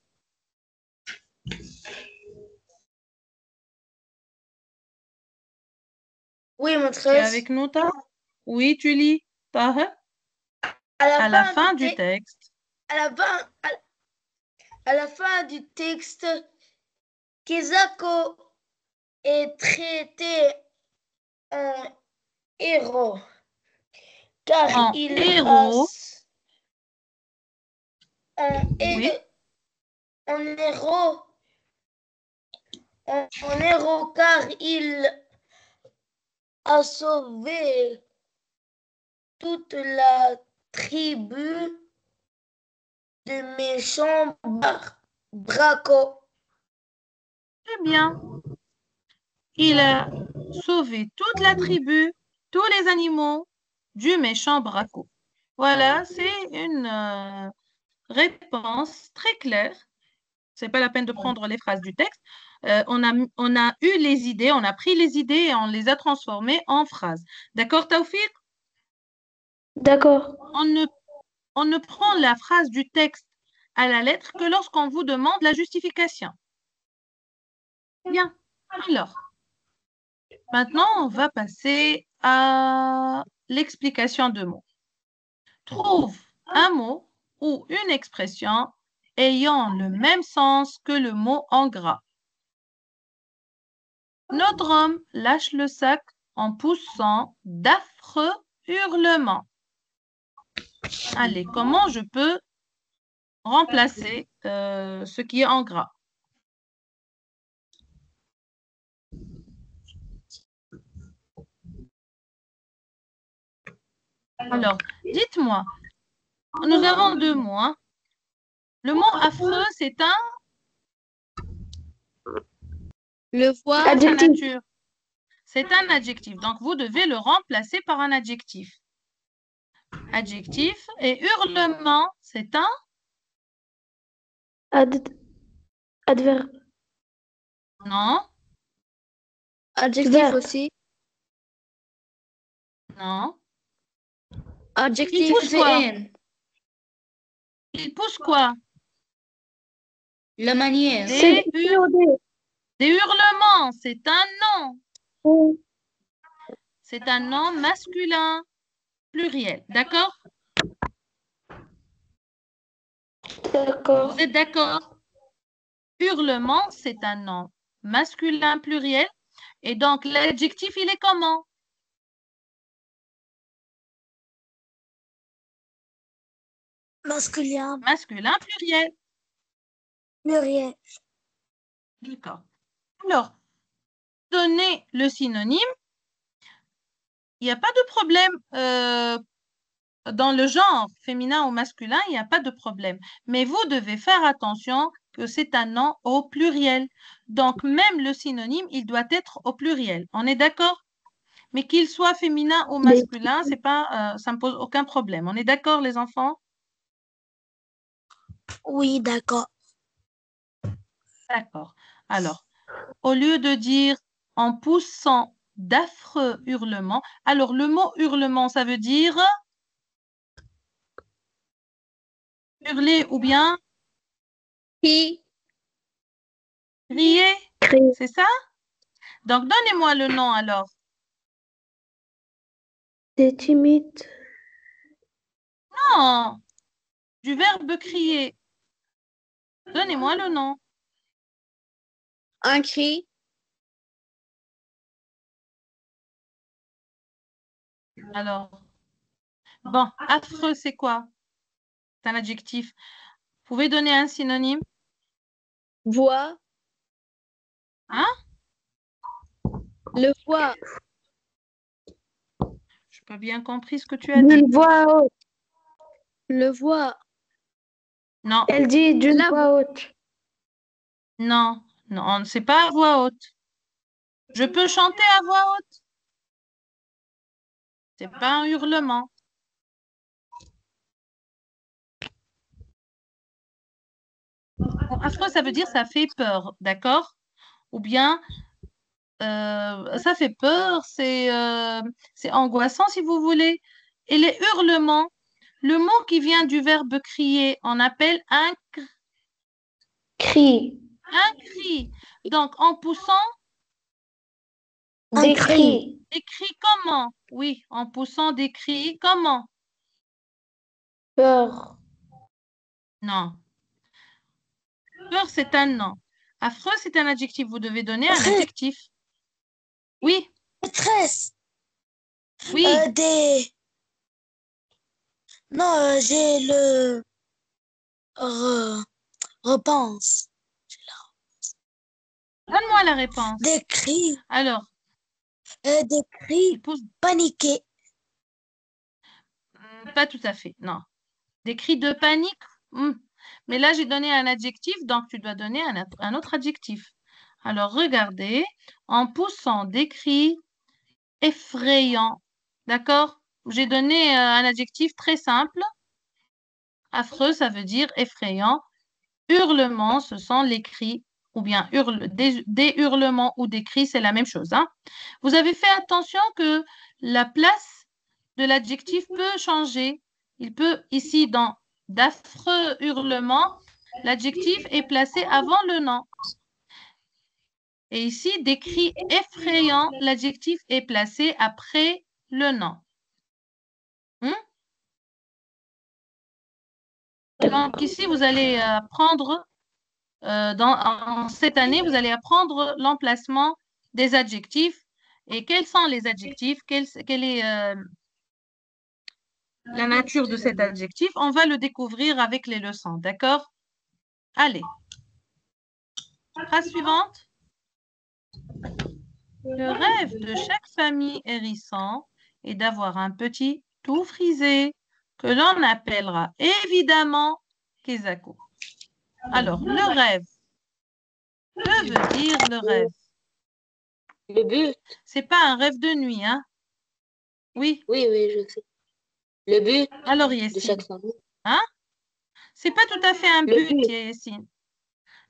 [SPEAKER 2] Oui,
[SPEAKER 1] tu es
[SPEAKER 2] maîtresse.
[SPEAKER 1] avec nous, Taher? Oui, tu lis. Taher,
[SPEAKER 2] À
[SPEAKER 1] à la fin du texte.
[SPEAKER 2] à la fin du texte, Kezako est traité en héros. Car
[SPEAKER 1] En
[SPEAKER 2] il
[SPEAKER 1] héros, oui,
[SPEAKER 2] en héros. En héros car il a sauvé toute la tribu de méchants bracos.
[SPEAKER 1] très bien. Il a sauvé toute la tribu, tous les animaux du méchant Braco. Voilà, c'est une réponse très claire. C'est pas la peine de prendre les phrases du texte. On a eu les idées, on a pris les idées et on les a transformées en phrases. D'accord, Taoufik?
[SPEAKER 4] D'accord.
[SPEAKER 1] On ne prend la phrase du texte à la lettre que lorsqu'on vous demande la justification. Bien. Alors, maintenant, on va passer à l'explication de mots. Trouve un mot ou une expression ayant le même sens que le mot en gras. Notre homme lâche le sac en poussant d'affreux hurlements. Allez, comment je peux remplacer ce qui est en gras? Alors, dites-moi, nous avons deux mots. Hein. Le mot affreux, c'est un
[SPEAKER 3] Le voile,
[SPEAKER 4] Adjectif.
[SPEAKER 1] nature. C'est un adjectif. Donc, vous devez le remplacer par un adjectif. Adjectif. Et hurlement, c'est un
[SPEAKER 4] Adverbe.
[SPEAKER 1] non,
[SPEAKER 3] adjectif
[SPEAKER 4] Verbe.
[SPEAKER 3] aussi.
[SPEAKER 1] non.
[SPEAKER 3] Adjectif,
[SPEAKER 1] Il pousse quoi?
[SPEAKER 2] VN.
[SPEAKER 1] Il pousse quoi?
[SPEAKER 2] La manière.
[SPEAKER 1] Des hurlements, c'est un nom. C'est un nom masculin pluriel. D'accord?
[SPEAKER 4] D'accord.
[SPEAKER 1] Vous êtes d'accord? Hurlement, c'est un nom masculin pluriel. Et donc, l'adjectif, il est comment?
[SPEAKER 2] Masculin,
[SPEAKER 1] Masculin pluriel.
[SPEAKER 2] pluriel.
[SPEAKER 1] D'accord. Alors, donner le synonyme, il n'y a pas de problème dans le genre féminin ou masculin, il n'y a pas de problème. Mais vous devez faire attention que c'est un nom au pluriel. Donc, même le synonyme, il doit être au pluriel. On est d'accord? Mais qu'il soit féminin ou masculin, c'est pas, ça ne pose aucun problème. On est d'accord, les enfants?
[SPEAKER 2] Oui, d'accord.
[SPEAKER 1] D'accord. Alors, au lieu de dire en poussant d'affreux hurlements, alors le mot hurlement, ça veut dire hurler ou bien
[SPEAKER 3] Qui?
[SPEAKER 1] crier,
[SPEAKER 4] Cri.
[SPEAKER 1] c'est ça? Donc, donnez-moi le nom alors.
[SPEAKER 4] C'est timide.
[SPEAKER 1] Non, du verbe crier. Donnez-moi le nom.
[SPEAKER 3] Un cri.
[SPEAKER 1] Alors, bon, affreux, c'est quoi? C'est un adjectif. Vous pouvez donner un synonyme?
[SPEAKER 3] Voix.
[SPEAKER 1] Hein?
[SPEAKER 3] Le voix.
[SPEAKER 1] Je n'ai pas bien compris ce que tu as dit.
[SPEAKER 4] D'une voix haute.
[SPEAKER 3] Le voix.
[SPEAKER 1] Non,
[SPEAKER 4] Elle dit d'une
[SPEAKER 3] La
[SPEAKER 4] voix haute.
[SPEAKER 1] non, non, c'est pas à voix haute. Je peux chanter à voix haute. C'est pas un hurlement. Bon, affreux, ça veut dire ça fait peur, d'accord? Ou bien ça fait peur, c'est angoissant si vous voulez. Et les hurlements, le mot qui vient du verbe crier, on appelle
[SPEAKER 4] Cri.
[SPEAKER 1] un cri. Donc, en poussant,
[SPEAKER 2] Un
[SPEAKER 4] Des
[SPEAKER 2] cri.
[SPEAKER 4] cris.
[SPEAKER 1] des cris comment? Oui, en poussant des cris comment?
[SPEAKER 4] Peur.
[SPEAKER 1] Non. Peur, c'est un nom. Affreux, c'est un adjectif. Vous devez donner un
[SPEAKER 2] Détresse.
[SPEAKER 1] adjectif. Oui,
[SPEAKER 2] Détresse.
[SPEAKER 1] oui.
[SPEAKER 2] Des... Non, j'ai le... re- repense.
[SPEAKER 1] Donne-moi la réponse.
[SPEAKER 2] Des cris.
[SPEAKER 1] Alors,
[SPEAKER 2] Des
[SPEAKER 1] il
[SPEAKER 2] cris
[SPEAKER 1] pousse
[SPEAKER 2] paniqués.
[SPEAKER 1] pas tout à fait, non. Des cris de panique? Mais là, j'ai donné un adjectif, donc tu dois donner un autre adjectif. Alors, regardez, en poussant des cris effrayants, d'accord? J'ai donné un adjectif très simple. Affreux, ça veut dire effrayant. Hurlements, ce sont les cris, ou bien des hurlements ou des cris, c'est la même chose, hein. Vous avez fait attention que la place de l'adjectif peut changer. Il peut, ici, dans d'affreux hurlements, l'adjectif est placé avant le nom. Et ici, des cris effrayants, l'adjectif est placé après le nom. Donc ici, vous allez apprendre, en cette année, vous allez apprendre l'emplacement des adjectifs. Et quels sont les adjectifs? Quelle est la nature de cet adjectif? On va le découvrir avec les leçons, d'accord? Allez. Phrase suivante. Le rêve de chaque famille hérisson est d'avoir un petit tout frisé que l'on appellera évidemment Kezako. Alors, le rêve. Que veut dire le rêve?
[SPEAKER 5] Le but,
[SPEAKER 1] C'est pas un rêve de nuit, hein? Oui.
[SPEAKER 5] oui, je sais. Le but
[SPEAKER 1] Alors,
[SPEAKER 5] de
[SPEAKER 1] Yessine.
[SPEAKER 5] chaque famille.
[SPEAKER 1] Hein? C'est pas tout à fait un
[SPEAKER 5] Le
[SPEAKER 1] but,
[SPEAKER 5] but.
[SPEAKER 1] Yessine.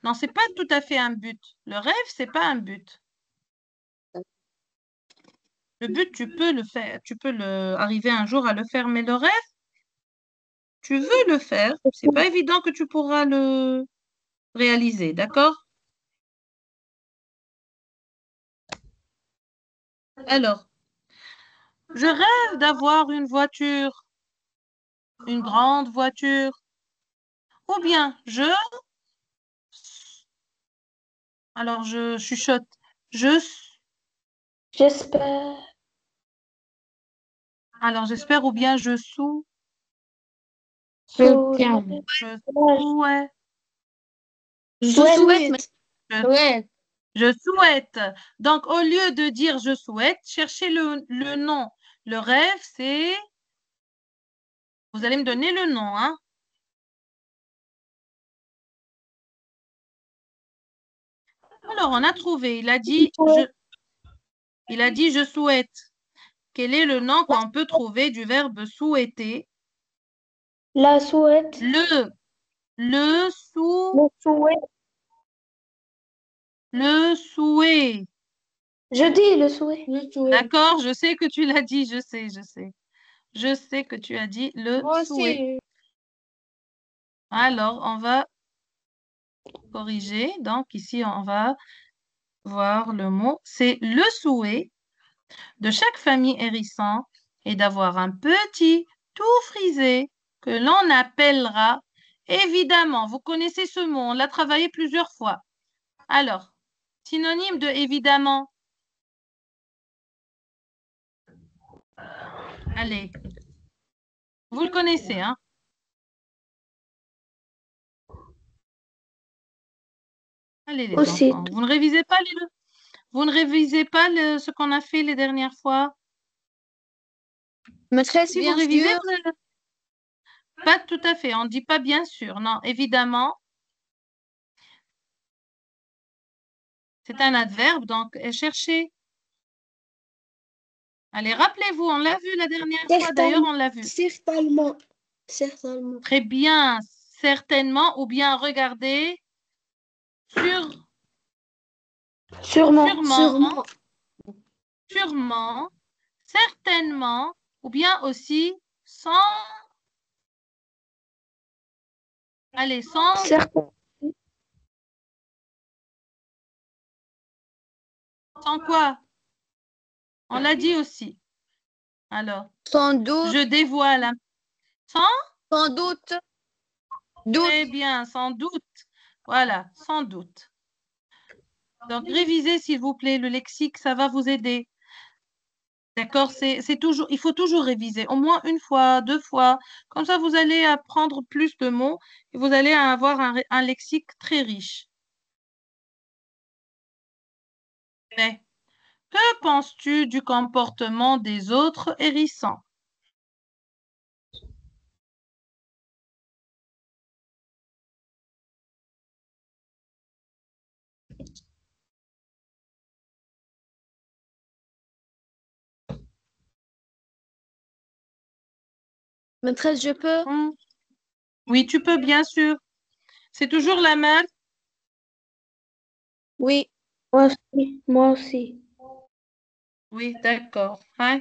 [SPEAKER 1] Non, c'est pas tout à fait un but. Le rêve, c'est pas un but. Le but, tu peux le faire, tu peux arriver un jour à le faire, mais le rêve, tu veux le faire, c'est pas évident que tu pourras le réaliser, d'accord? Alors, je rêve d'avoir une voiture, une grande voiture, ou bien alors je chuchote,
[SPEAKER 4] J'espère.
[SPEAKER 1] alors j'espère, ou bien je
[SPEAKER 4] Soulage.
[SPEAKER 1] souhaite,
[SPEAKER 3] Je
[SPEAKER 4] Souhaite.
[SPEAKER 3] souhaite.
[SPEAKER 5] Ouais,
[SPEAKER 1] je souhaite. Donc, au lieu de dire je souhaite, cherchez le nom. Le rêve, c'est... Vous allez me donner le nom, hein? Alors, on a trouvé. Il a dit je souhaite. Quel est le nom qu'on peut trouver du verbe souhaiter?
[SPEAKER 4] La souhaite.
[SPEAKER 1] Le
[SPEAKER 4] Le souhait.
[SPEAKER 1] Le souhait.
[SPEAKER 4] Je dis le souhait.
[SPEAKER 1] D'accord, je sais que tu l'as dit, je sais. Je sais que tu as dit le
[SPEAKER 3] Moi
[SPEAKER 1] souhait.
[SPEAKER 3] aussi.
[SPEAKER 1] Alors, on va corriger. Donc, ici, on va voir le mot. C'est le souhait de chaque famille hérisson est d'avoir un petit tout frisé que l'on appellera, évidemment, vous connaissez ce mot, on l'a travaillé plusieurs fois. Alors, synonyme de évidemment. Allez, vous le connaissez, hein? Allez, les
[SPEAKER 4] Aussi.
[SPEAKER 1] enfants, vous ne révisez pas ce qu'on a fait les dernières fois?
[SPEAKER 3] Maîtresse,
[SPEAKER 1] Si vous
[SPEAKER 3] bien
[SPEAKER 1] révisez,
[SPEAKER 3] sûr.
[SPEAKER 1] pas tout à fait, on ne dit pas bien sûr, non, évidemment. C'est un adverbe, donc cherchez. Allez, rappelez-vous, on l'a vu la dernière fois, d'ailleurs, on l'a vu.
[SPEAKER 3] Certainement. Certainement.
[SPEAKER 1] Très bien, certainement, ou bien regardez,
[SPEAKER 4] Sûrement.
[SPEAKER 1] sûrement, sûrement, certainement, ou bien aussi sans, allez,
[SPEAKER 4] Certain.
[SPEAKER 1] sans quoi? On l'a dit aussi. Alors,
[SPEAKER 3] Sans doute.
[SPEAKER 1] je dévoile sans,
[SPEAKER 3] Sans doute.
[SPEAKER 1] très
[SPEAKER 3] Doute.
[SPEAKER 1] bien, sans doute. Voilà, sans doute. Donc, révisez, s'il vous plaît, le lexique, ça va vous aider. D'accord, c'est toujours, il faut toujours réviser, au moins une fois, deux fois. Comme ça, vous allez apprendre plus de mots et vous allez avoir un lexique très riche. Mais, que penses-tu du comportement des autres hérissons?
[SPEAKER 3] Maîtresse, je peux?
[SPEAKER 1] Hmm. Oui, tu peux, bien sûr. C'est toujours la même.
[SPEAKER 3] Oui.
[SPEAKER 4] Moi aussi. Moi aussi.
[SPEAKER 1] Oui, d'accord. Hein?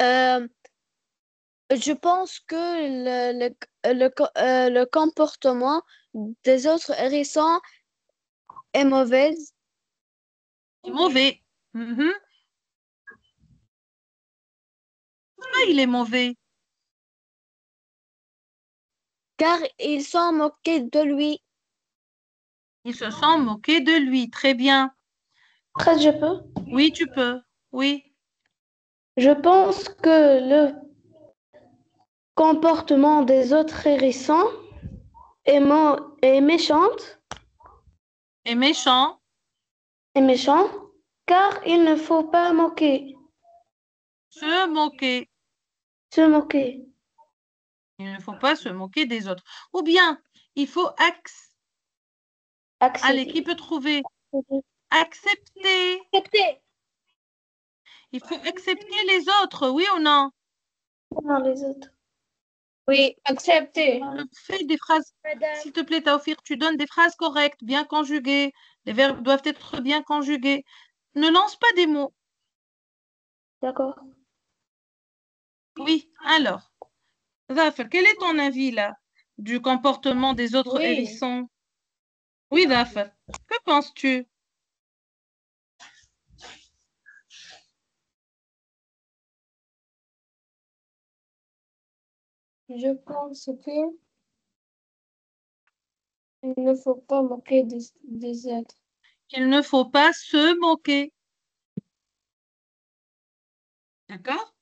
[SPEAKER 3] Euh, je pense que le comportement des autres hérissons est mauvais
[SPEAKER 1] C'est mauvais. Mhm. Pourquoi il est mauvais?
[SPEAKER 3] car ils sont moqués de lui.
[SPEAKER 1] Ils se sont moqués de lui. Très bien.
[SPEAKER 4] Après, je peux.
[SPEAKER 1] Oui, tu peux. Oui.
[SPEAKER 4] Je pense que le comportement des autres hérissons est
[SPEAKER 1] Et méchant.
[SPEAKER 4] méchant, car il ne faut pas
[SPEAKER 1] Se moquer.
[SPEAKER 4] se moquer.
[SPEAKER 1] Il ne faut pas se moquer des autres. Ou bien, il faut allez, qui
[SPEAKER 4] Accepter.
[SPEAKER 1] peut trouver? Accepter. Il faut accepter les autres, oui ou non?
[SPEAKER 4] Non, les autres.
[SPEAKER 3] Oui, accepté.
[SPEAKER 1] Fais des phrases. S'il te plaît, Taoufir, tu donnes des phrases correctes, bien conjuguées. Les verbes doivent être bien conjugués. Ne lance pas des mots.
[SPEAKER 4] D'accord.
[SPEAKER 1] Oui, alors. Zafir, quel est ton avis là du comportement des autres
[SPEAKER 3] Oui.
[SPEAKER 1] hérissons? Oui, Zafir. Que penses-tu?
[SPEAKER 3] Je pense que il ne faut pas moquer des autres.
[SPEAKER 1] Il ne faut pas se moquer. D'accord?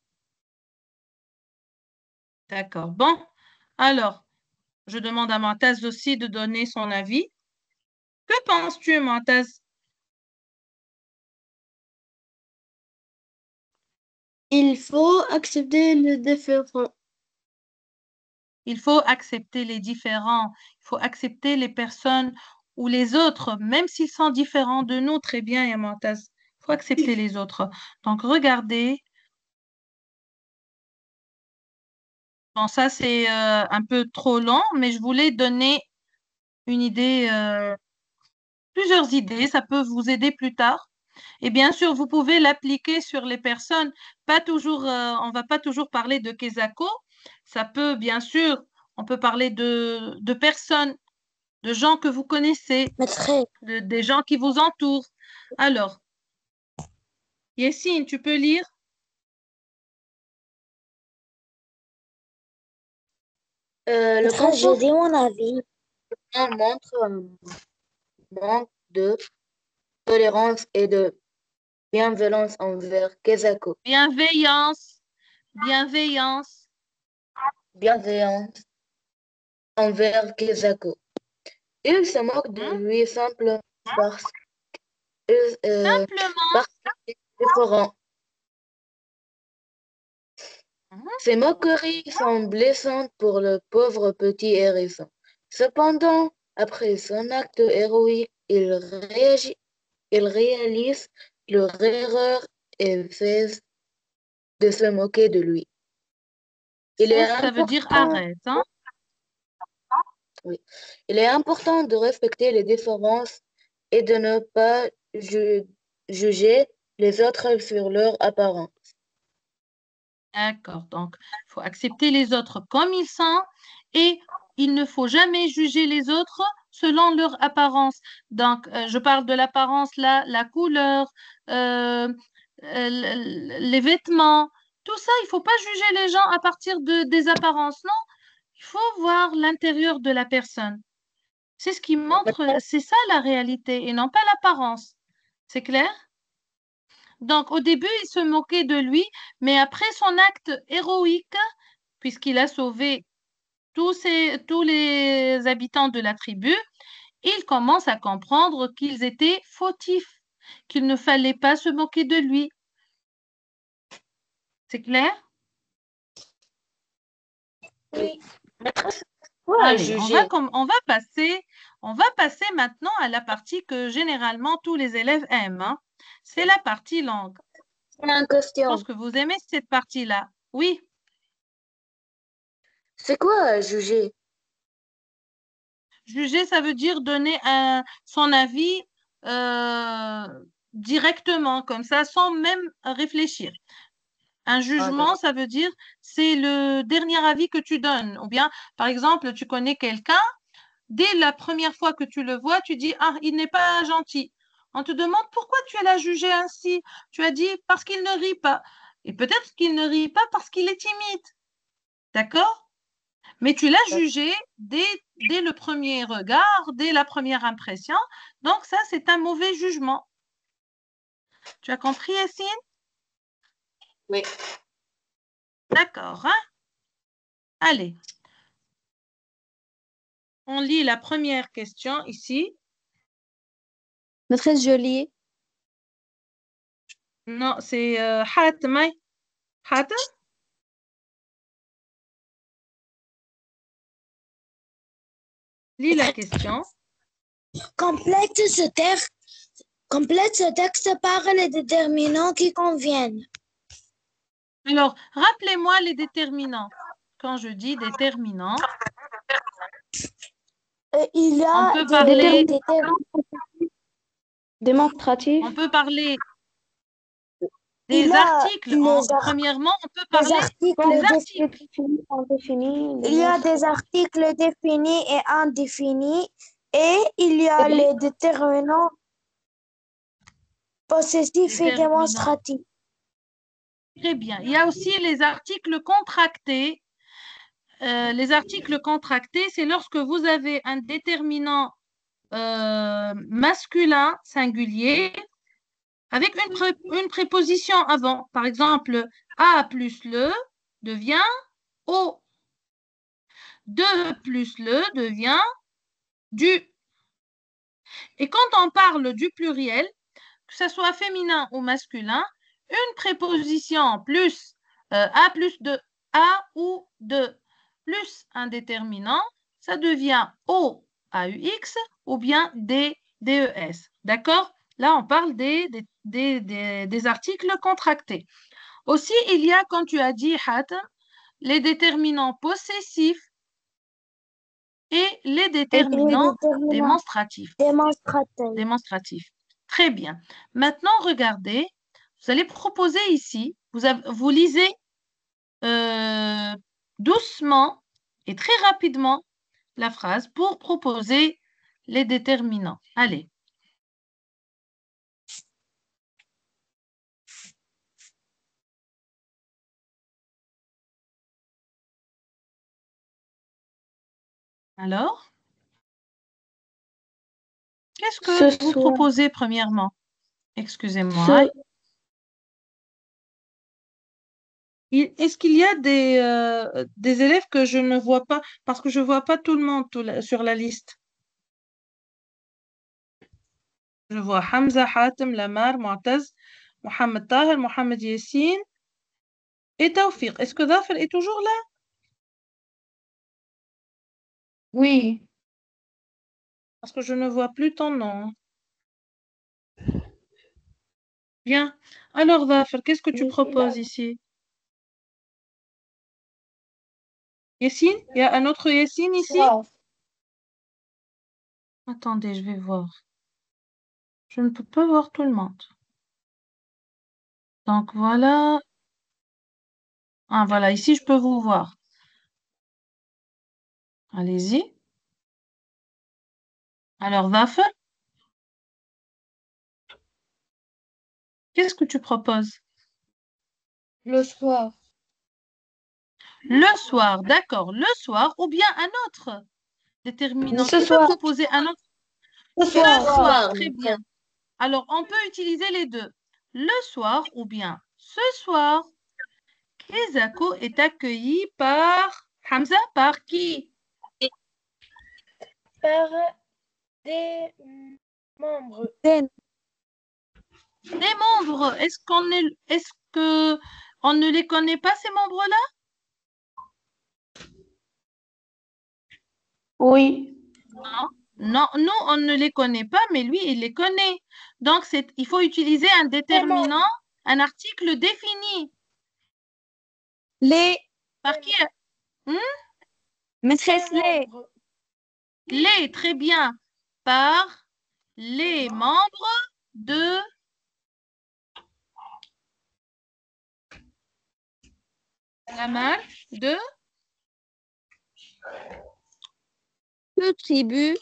[SPEAKER 1] D'accord. Bon, alors, je demande à Montaz aussi de donner son avis. Que penses-tu, Montaz?
[SPEAKER 3] Il faut accepter le différent.
[SPEAKER 1] Il faut accepter les différents. Il faut accepter les personnes ou les autres, même s'ils sont différents de nous. Très bien, Montaz. Il faut accepter les autres. Donc, regardez. Bon, ça, c'est un peu trop long, mais je voulais donner une idée plusieurs idées, ça peut vous aider plus tard. Et bien sûr, vous pouvez l'appliquer sur les personnes. Pas toujours, on va pas toujours parler de Kesako. Ça peut, bien sûr, on peut parler de personnes, de gens que vous connaissez,
[SPEAKER 2] Maîtresse,
[SPEAKER 1] des gens qui vous entourent. Alors, Yessine, tu peux lire?
[SPEAKER 5] Le
[SPEAKER 2] maîtresse, j'ai dit
[SPEAKER 5] comportement
[SPEAKER 2] mon avis.
[SPEAKER 5] montre un manque de tolérance et de bienveillance envers Kezako.
[SPEAKER 1] Bienveillance, bienveillance.
[SPEAKER 5] Bienveillance envers Kezako. Il se moque de lui simplement parce,
[SPEAKER 1] Simplement.
[SPEAKER 5] parce qu'il est différent. Ces moqueries sont blessantes pour le pauvre petit hérisson. Cependant, après son acte héroïque, il réalise leur erreur et fait de se moquer de lui. Il est
[SPEAKER 1] Ça veut dire
[SPEAKER 5] important,
[SPEAKER 1] arrête, hein?
[SPEAKER 5] oui. Il est important de respecter les différences et de ne pas juger les autres sur leur apparence.
[SPEAKER 1] D'accord. Donc, il faut accepter les autres comme ils sont et il ne faut jamais juger les autres selon leur apparence. Donc, je parle de l'apparence là, la couleur, les vêtements, tout ça, il ne faut pas juger les gens à partir des apparences. Non, il faut voir l'intérieur de la personne. C'est ce qui montre, c'est ça la réalité et non pas l'apparence. C'est clair? Donc, au début, il se moquait de lui, mais après son acte héroïque, puisqu'il a sauvé tous les habitants de la tribu, il commence à comprendre qu'ils étaient fautifs, qu'il ne fallait pas se moquer de lui. C'est clair?
[SPEAKER 5] Oui. Pourquoi
[SPEAKER 1] Allez,
[SPEAKER 5] juger?
[SPEAKER 1] on va passer maintenant à la partie que généralement tous les élèves aiment, hein. C'est la partie langue.
[SPEAKER 5] C'est une
[SPEAKER 1] Je
[SPEAKER 5] question.
[SPEAKER 1] pense que vous aimez cette partie-là. Oui.
[SPEAKER 5] C'est quoi juger?
[SPEAKER 1] Juger, ça veut dire donner son avis directement, comme ça, sans même réfléchir. Un jugement, ça veut dire c'est le dernier avis que tu donnes. Ou bien, par exemple, tu connais quelqu'un, dès la première fois que tu le vois, tu dis, ah, il n'est pas gentil. On te demande pourquoi tu l'as jugé ainsi. Tu as dit parce qu'il ne rit pas. Et peut-être qu'il ne rit pas parce qu'il est timide. D'accord? Mais tu l'as jugé dès le premier regard, dès la première impression. Donc, ça, c'est un mauvais jugement. Tu as compris, Yassine?
[SPEAKER 5] Oui.
[SPEAKER 1] D'accord, hein? Allez. On lit la première question ici.
[SPEAKER 3] Maîtresse, je lis.
[SPEAKER 1] Non, c'est Hatmay. Hat? Lis la question.
[SPEAKER 2] Complète ce texte par les déterminants qui conviennent.
[SPEAKER 1] Alors, rappelez-moi les déterminants. Quand je dis déterminants,
[SPEAKER 2] Il y
[SPEAKER 1] on
[SPEAKER 2] a
[SPEAKER 1] peut parler,
[SPEAKER 4] Démonstratif.
[SPEAKER 1] on peut parler
[SPEAKER 2] Il
[SPEAKER 1] des
[SPEAKER 2] y a
[SPEAKER 1] articles. Premièrement, on peut parler des articles.
[SPEAKER 2] Il y a des articles définis et indéfinis et il y a les déterminants possessifs et
[SPEAKER 1] Déterminants.
[SPEAKER 2] démonstratifs.
[SPEAKER 1] Très bien. Il y a aussi les articles contractés. Les articles contractés, c'est lorsque vous avez un déterminant masculin singulier avec une préposition avant. Par exemple, A plus le devient O. 2 plus le devient du. Et quand on parle du pluriel, que ce soit féminin ou masculin, une préposition plus A plus de A ou de plus un déterminant, ça devient O AUX ou bien D DES. D'accord? Là, on parle des articles contractés. Aussi, il y a, quand tu as dit hat, les déterminants possessifs et les
[SPEAKER 2] Et les
[SPEAKER 1] déterminants
[SPEAKER 2] déterminants
[SPEAKER 1] démonstratifs.
[SPEAKER 2] démonstratifs.
[SPEAKER 1] Très bien. Maintenant, regardez, vous allez proposer ici, vous lisez doucement et très rapidement la phrase pour proposer les déterminants. Allez. Alors, qu'est-ce que
[SPEAKER 4] Ce
[SPEAKER 1] vous
[SPEAKER 4] soir.
[SPEAKER 1] proposez premièrement? Excusez-moi. Est-ce qu'il y a des élèves que je ne vois pas parce que je ne vois pas tout le monde sur la liste? Je vois Hamza, Hatem, Lamar, Mu'taz, Mohamed Tahir, Mohamed Yassine et Tawfiq. Est-ce que Dhafir est toujours là?
[SPEAKER 5] Oui.
[SPEAKER 1] Parce que je ne vois plus ton nom. Bien. Alors, Dhafir, qu'est-ce que tu proposes ici? Yassine? Il y a un autre Yassine ici? Attendez, je vais voir. Je ne peux pas voir tout le monde. Donc, voilà. Ah, voilà, ici, je peux vous voir. Allez-y. Alors, Dhafir, qu'est-ce que tu proposes?
[SPEAKER 5] Le soir.
[SPEAKER 1] Le soir, d'accord. Le soir ou bien un autre déterminant.
[SPEAKER 4] Ce
[SPEAKER 1] Qui peut
[SPEAKER 4] soir.
[SPEAKER 1] proposer un autre?
[SPEAKER 4] Ce
[SPEAKER 1] Ce
[SPEAKER 4] soir.
[SPEAKER 1] soir, très bien. Alors, on peut utiliser les deux. Le soir ou bien ce soir. Kezako est accueilli par Hamza, par qui?
[SPEAKER 4] Par des membres.
[SPEAKER 1] Des membres. Est-ce que on ne les connaît pas, ces membres-là?
[SPEAKER 4] Oui.
[SPEAKER 1] Non, nous, on ne les connaît pas, mais lui, il les connaît. Donc, il faut utiliser un déterminant, un article défini.
[SPEAKER 3] Les
[SPEAKER 1] Par qui?
[SPEAKER 3] maîtresses,
[SPEAKER 1] Les, très bien. Par les membres de la marche de
[SPEAKER 3] ce tribu,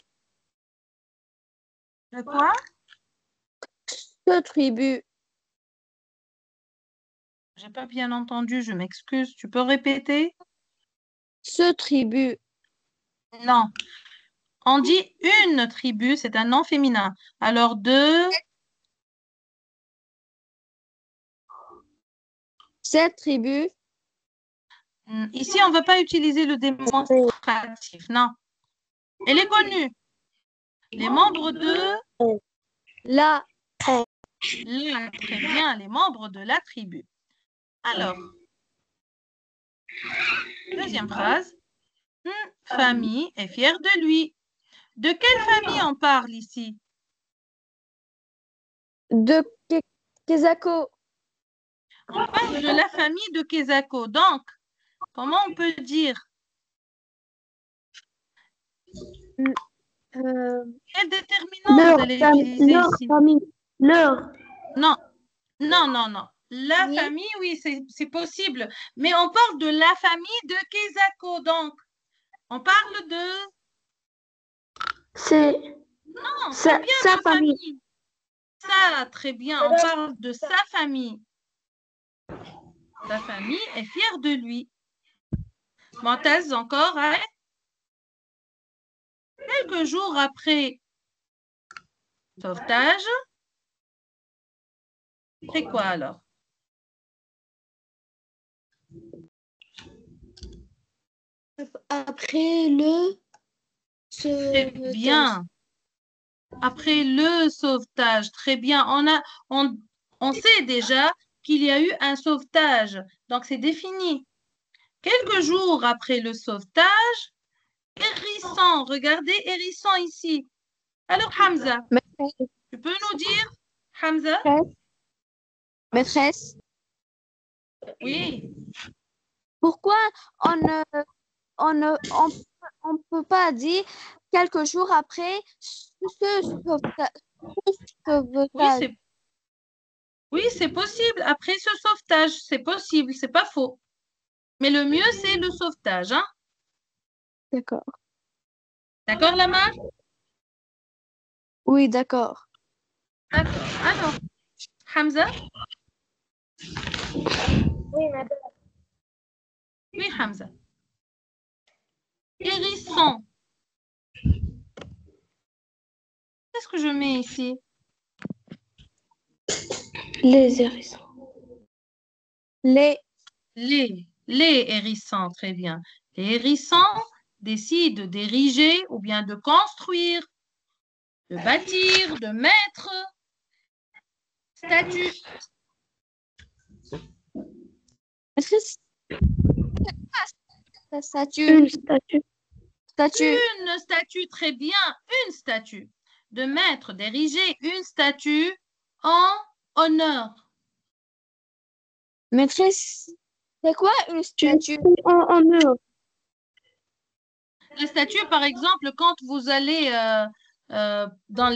[SPEAKER 1] quoi?
[SPEAKER 3] ce tribu,
[SPEAKER 1] J'ai pas bien entendu, je m'excuse. Tu peux répéter?
[SPEAKER 3] ce tribu,
[SPEAKER 1] Non. On dit une tribu, c'est un nom féminin. Alors, de
[SPEAKER 3] cette tribu,
[SPEAKER 1] ici, on ne va pas utiliser le démonstratif. Non. Elle est connue. Les membres de
[SPEAKER 3] la
[SPEAKER 1] très bien, les membres de la tribu. Alors, deuxième phrase. Une famille est fière de lui. De quelle famille on parle ici?
[SPEAKER 3] de Kezako,
[SPEAKER 1] On parle de la famille de Kezako. Donc, comment on peut dire? Quel déterminant vous allez utiliser ici?
[SPEAKER 4] Famille. Leur.
[SPEAKER 1] Non, non. La famille, oui, c'est possible. Mais on parle de la famille de Kezako. Donc, on parle de...
[SPEAKER 4] C'est
[SPEAKER 1] Non,
[SPEAKER 4] sa,
[SPEAKER 1] c'est bien
[SPEAKER 4] sa
[SPEAKER 1] la
[SPEAKER 4] famille.
[SPEAKER 1] famille. Ça, très bien. On parle de sa famille. Sa famille est fière de lui. Montez encore, hein? Quelques jours après sauvetage, c'est quoi alors?
[SPEAKER 3] après le
[SPEAKER 1] Très bien. Après le sauvetage, très bien. On sait déjà qu'il y a eu un sauvetage. Donc, c'est défini. Quelques jours après le sauvetage, Hérisson, regardez Hérisson ici. Alors, Hamza, tu peux nous dire, Hamza?
[SPEAKER 3] maîtresse.
[SPEAKER 1] Oui.
[SPEAKER 3] Pourquoi on on peut pas dire quelques jours après ce
[SPEAKER 1] Oui,
[SPEAKER 3] sauvetage.
[SPEAKER 1] c'est possible. Après ce sauvetage, c'est possible, c'est pas faux. Mais le mieux, c'est le sauvetage, hein?
[SPEAKER 3] D'accord.
[SPEAKER 1] D'accord, Lamar?
[SPEAKER 3] Oui, d'accord.
[SPEAKER 1] D'accord. Alors, Hamza? Oui, Hamza. Hérisson. Qu'est-ce que je mets ici?
[SPEAKER 4] Les hérissons.
[SPEAKER 3] Les
[SPEAKER 1] Les hérissons, très bien. Les hérissons décident d'ériger ou bien de construire, de bâtir, de mettre statue.
[SPEAKER 3] Est-ce que la statue,
[SPEAKER 4] Une statue.
[SPEAKER 1] Une statue, très bien, une statue. De mettre, d'ériger une statue en honneur.
[SPEAKER 3] maîtresse, c'est quoi une statue?
[SPEAKER 4] En or.
[SPEAKER 1] La statue, par exemple, quand vous allez dans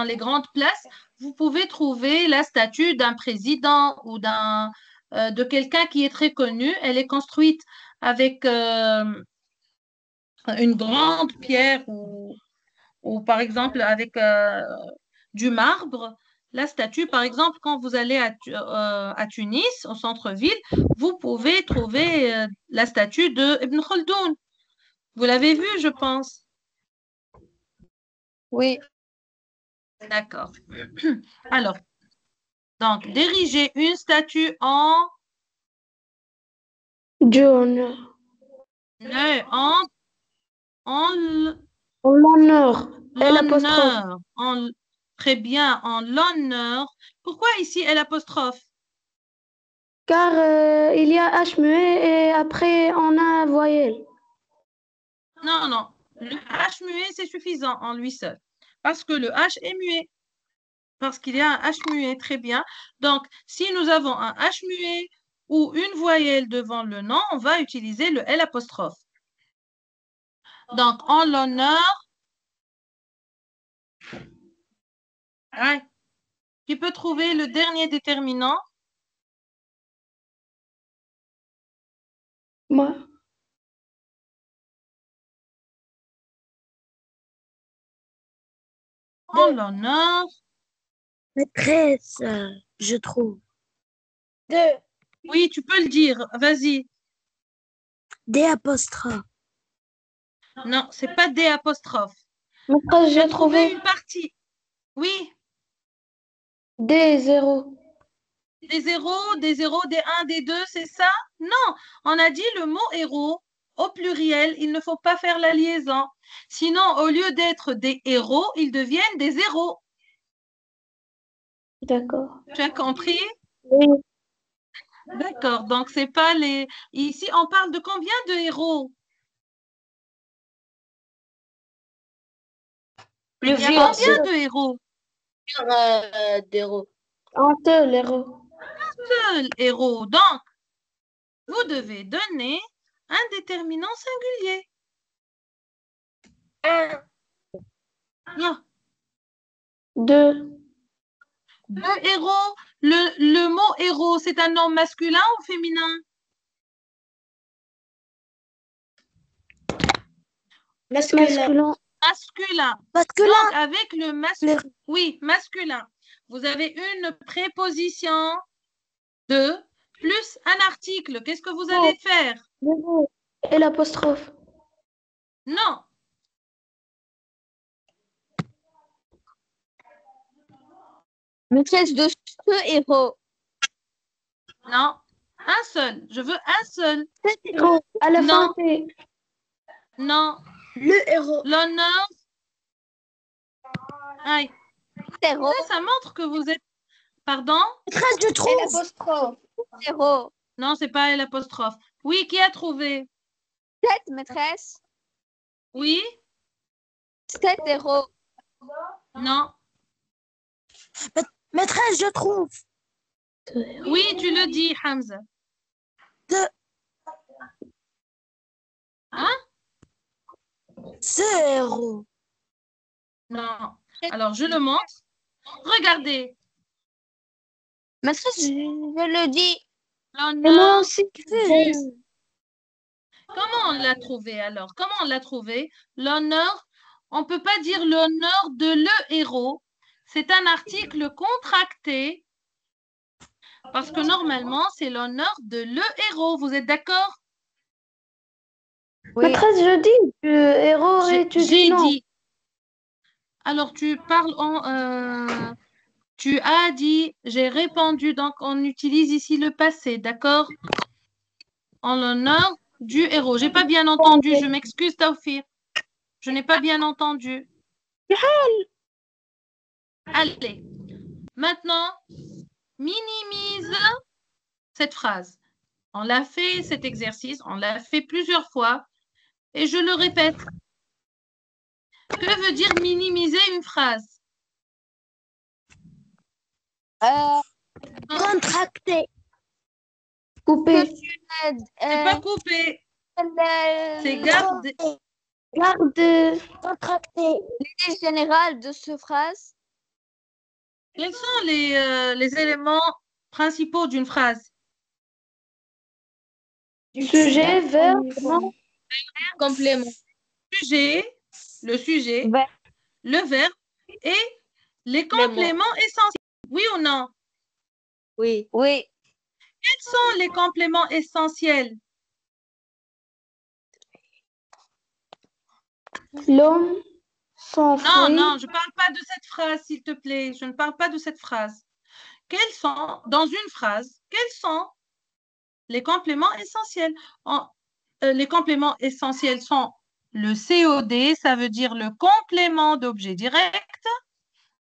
[SPEAKER 1] les grandes places, vous pouvez trouver la statue d'un président ou de quelqu'un qui est très connu. Elle est construite avec une grande pierre ou par exemple avec du marbre. La statue, par exemple, quand vous allez à Tunis, au centre-ville, vous pouvez trouver la statue de Ibn Khaldoun. Vous l'avez vue, je pense.
[SPEAKER 3] Oui,
[SPEAKER 1] D'accord. Alors, donc, d'ériger une statue en,
[SPEAKER 4] John.
[SPEAKER 1] en, en
[SPEAKER 4] En l'honneur. L'apostrophe.
[SPEAKER 1] l'honneur. Très bien, en l'honneur. Pourquoi ici l'apostrophe?
[SPEAKER 4] Car il y a H muet et après on a voyelle.
[SPEAKER 1] Non, non. Le H muet, c'est suffisant en lui seul. Parce que le H est muet. Parce qu'il y a un H muet, très bien. Donc, si nous avons un H muet ou une voyelle devant le nom, on va utiliser le L apostrophe. Donc, en l'honneur, ouais. Tu peux trouver le dernier déterminant.
[SPEAKER 4] Moi.
[SPEAKER 1] En l'honneur.
[SPEAKER 2] Maîtresse, je trouve.
[SPEAKER 1] Oui, tu peux le dire. Vas-y.
[SPEAKER 2] Des apostrophes.
[SPEAKER 1] Non, c'est pas des apostrophes.
[SPEAKER 4] Maîtresse,
[SPEAKER 1] Tu
[SPEAKER 4] j'ai
[SPEAKER 1] as trouvé
[SPEAKER 4] trouvé
[SPEAKER 1] une partie. Oui,
[SPEAKER 4] des zéros.
[SPEAKER 1] des zéros, des 1, des 2, c'est ça? Non, on a dit le mot héros au pluriel. Il ne faut pas faire la liaison. Sinon, au lieu d'être des héros, ils deviennent des zéros.
[SPEAKER 4] D'accord.
[SPEAKER 1] Tu as compris?
[SPEAKER 4] Oui.
[SPEAKER 1] D'accord. Donc, c'est pas les. Ici, on parle de combien de héros? Il y a combien de héros?
[SPEAKER 5] D'héros.
[SPEAKER 4] Un seul héros.
[SPEAKER 1] Seul héros. Donc, vous devez donner un déterminant singulier. Non.
[SPEAKER 4] Deux.
[SPEAKER 1] Deux héros. Le mot héros, c'est un nom masculin ou féminin?
[SPEAKER 4] Masculin.
[SPEAKER 1] Masculin.
[SPEAKER 2] Masculin.
[SPEAKER 1] Donc, avec le masculin. Oui, masculin. Vous avez une préposition de plus un article. Qu'est-ce que vous allez faire?
[SPEAKER 4] Et l'apostrophe.
[SPEAKER 1] Non.
[SPEAKER 3] maîtresse de ce héros.
[SPEAKER 1] Non. Un seul. Je veux un seul.
[SPEAKER 4] Héros. À la
[SPEAKER 1] Non.
[SPEAKER 4] fin, c'est
[SPEAKER 1] Non.
[SPEAKER 2] Le héros.
[SPEAKER 1] L'honneur. Aïe.
[SPEAKER 3] Héros.
[SPEAKER 1] Ça montre que vous êtes. Pardon?
[SPEAKER 2] Maîtresse, je
[SPEAKER 3] Et
[SPEAKER 2] trouve.
[SPEAKER 3] l'apostrophe. Héros.
[SPEAKER 1] Non, c'est pas l'apostrophe. Oui, qui a trouvé?
[SPEAKER 3] 7 maîtresse.
[SPEAKER 1] Oui?
[SPEAKER 3] 7 héros.
[SPEAKER 1] Non.
[SPEAKER 2] Maîtresse, je trouve.
[SPEAKER 1] Oui, tu le dis, Hamza.
[SPEAKER 2] Deux.
[SPEAKER 1] Hein?
[SPEAKER 2] Ce héros.
[SPEAKER 1] Non. Alors, je le montre. Regardez.
[SPEAKER 3] Maîtresse, je le dis.
[SPEAKER 4] Et moi
[SPEAKER 1] L'honneur
[SPEAKER 4] aussi.
[SPEAKER 1] Comment on l'a trouvé alors? Comment on l'a trouvé? L'honneur, on ne peut pas dire l'honneur de le héros. C'est un article contracté parce que normalement, c'est l'honneur de le héros. Vous êtes d'accord?
[SPEAKER 3] Oui.
[SPEAKER 4] Maîtresse, je dis héros et tu dis
[SPEAKER 1] J'ai
[SPEAKER 4] non.
[SPEAKER 1] dit. Alors, tu parles tu as dit, j'ai répondu. Donc, on utilise ici le passé, d'accord? En l'honneur du héros. J'ai pas bien entendu. Je m'excuse, Taufir. Je n'ai pas bien entendu. Allez. Maintenant, minimise cette phrase. On l'a fait, cet exercice, on l'a fait plusieurs fois et je le répète. Que veut dire minimiser une phrase?
[SPEAKER 2] Contracté.
[SPEAKER 4] Coupé.
[SPEAKER 1] C'est pas couper, c'est garder.
[SPEAKER 4] Garde.
[SPEAKER 2] Contracté.
[SPEAKER 3] L'idée générale de cette phrase.
[SPEAKER 1] Quels sont les éléments principaux d'une phrase?
[SPEAKER 4] Sujet, verbe, nom.
[SPEAKER 5] Complément.
[SPEAKER 1] Sujet, le sujet,
[SPEAKER 3] Verbe.
[SPEAKER 1] le verbe et les compléments essentiels. Oui ou non?
[SPEAKER 5] Oui.
[SPEAKER 3] Oui.
[SPEAKER 1] Quels sont les compléments essentiels?
[SPEAKER 4] L'homme s'enfuit.
[SPEAKER 1] Non, je ne parle pas de cette phrase, s'il te plaît. Je ne parle pas de cette phrase. Dans une phrase, quels sont les compléments essentiels? Les compléments essentiels sont le COD, ça veut dire le complément d'objet direct,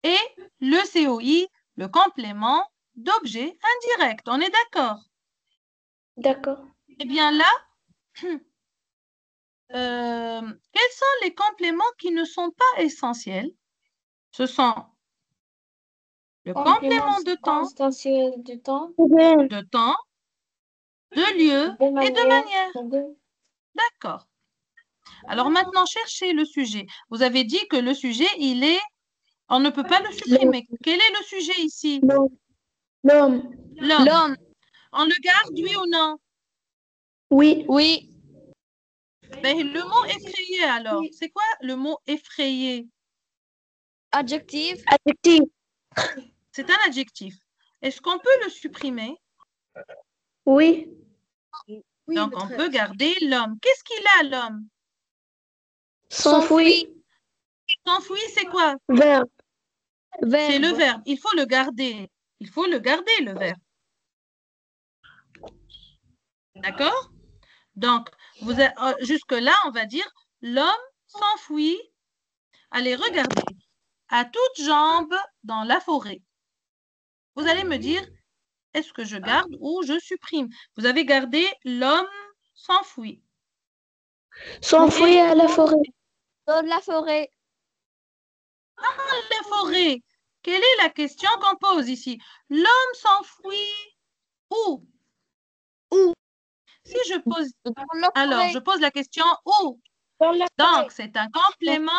[SPEAKER 1] et le COI, le complément d'objet indirect. On est d'accord?
[SPEAKER 4] D'accord.
[SPEAKER 1] Eh bien là, quels sont les compléments qui ne sont pas essentiels? Ce sont le complément de temps,
[SPEAKER 5] Du temps.
[SPEAKER 1] de temps, de lieu et de manière. D'accord. Alors maintenant, cherchez le sujet. Vous avez dit que le sujet, on ne peut pas le supprimer. Quel est le sujet ici?
[SPEAKER 4] L'homme.
[SPEAKER 1] L'homme. On le garde, oui ou non?
[SPEAKER 4] Oui.
[SPEAKER 3] Oui.
[SPEAKER 1] Ben, le mot effrayé alors. C'est quoi le mot effrayé?
[SPEAKER 3] Adjectif.
[SPEAKER 4] Adjectif.
[SPEAKER 1] C'est un adjectif. Est-ce qu'on peut le supprimer?
[SPEAKER 4] Oui.
[SPEAKER 1] Donc, on peut garder l'homme. Qu'est-ce qu'il a, l'homme?
[SPEAKER 4] S'enfuit.
[SPEAKER 1] S'enfuir, c'est quoi?
[SPEAKER 4] Verbe.
[SPEAKER 1] C'est le verbe. Il faut le garder. Il faut le garder, le verbe. D'accord? Donc, jusque-là, on va dire l'homme s'enfuit. Allez, regardez. À toutes jambes dans la forêt. Vous allez me dire, est-ce que je garde ou je supprime? Vous avez gardé l'homme s'enfuit.
[SPEAKER 4] S'enfuit à la forêt.
[SPEAKER 3] Dans la forêt.
[SPEAKER 1] La forêt. Quelle est la question qu'on pose ici? L'homme s'enfuit où? Où? Si je pose, alors je pose la question où? Donc, c'est un complément.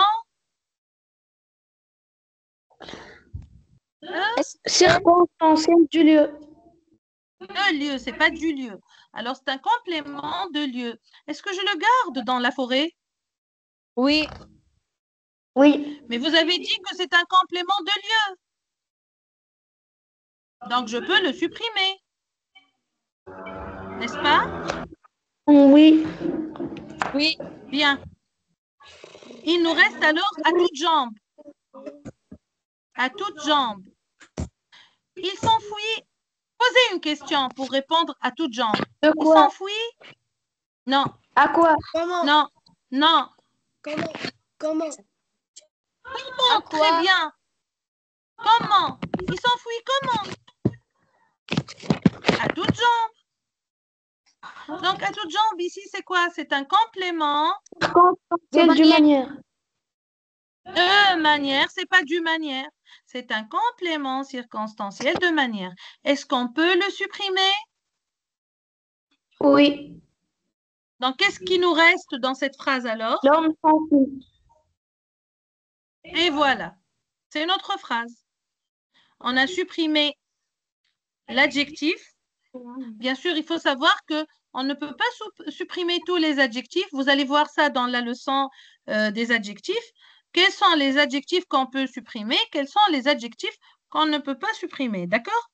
[SPEAKER 4] Circonstanciel du lieu.
[SPEAKER 1] De lieu, c'est pas du lieu. Alors, c'est un complément de lieu. Est-ce que je le garde dans la forêt?
[SPEAKER 3] Oui.
[SPEAKER 4] Oui.
[SPEAKER 1] Mais vous avez dit que c'est un complément de lieu. Donc, je peux le supprimer. N'est-ce pas?
[SPEAKER 4] Oui.
[SPEAKER 3] Oui.
[SPEAKER 1] Bien. Il nous reste alors à toutes jambes. À toutes jambes. Il s'enfuit. Posez une question pour répondre à toutes jambes.
[SPEAKER 4] De
[SPEAKER 1] Il
[SPEAKER 4] quoi?
[SPEAKER 1] s'enfuit? Non.
[SPEAKER 4] À quoi?
[SPEAKER 1] Non. Non.
[SPEAKER 2] Comment?
[SPEAKER 1] Comment? Très bien. Comment? Il s'enfuit comment? À toutes jambes. Donc, à toutes jambes, ici, c'est quoi? C'est un complément.
[SPEAKER 4] Circonstanciel du manière.
[SPEAKER 1] Manière, c'est pas du manière. C'est un complément circonstanciel de manière. Est-ce qu'on peut le supprimer?
[SPEAKER 4] Oui.
[SPEAKER 1] Donc, qu'est-ce qui nous reste dans cette phrase alors?
[SPEAKER 4] L'homme s'enfuit.
[SPEAKER 1] Et voilà, c'est une autre phrase. On a supprimé l'adjectif. Bien sûr, il faut savoir que on ne peut pas supprimer tous les adjectifs. Vous allez voir ça dans la leçon des adjectifs. Quels sont les adjectifs qu'on peut supprimer? Quels sont les adjectifs qu'on ne peut pas supprimer? D'accord?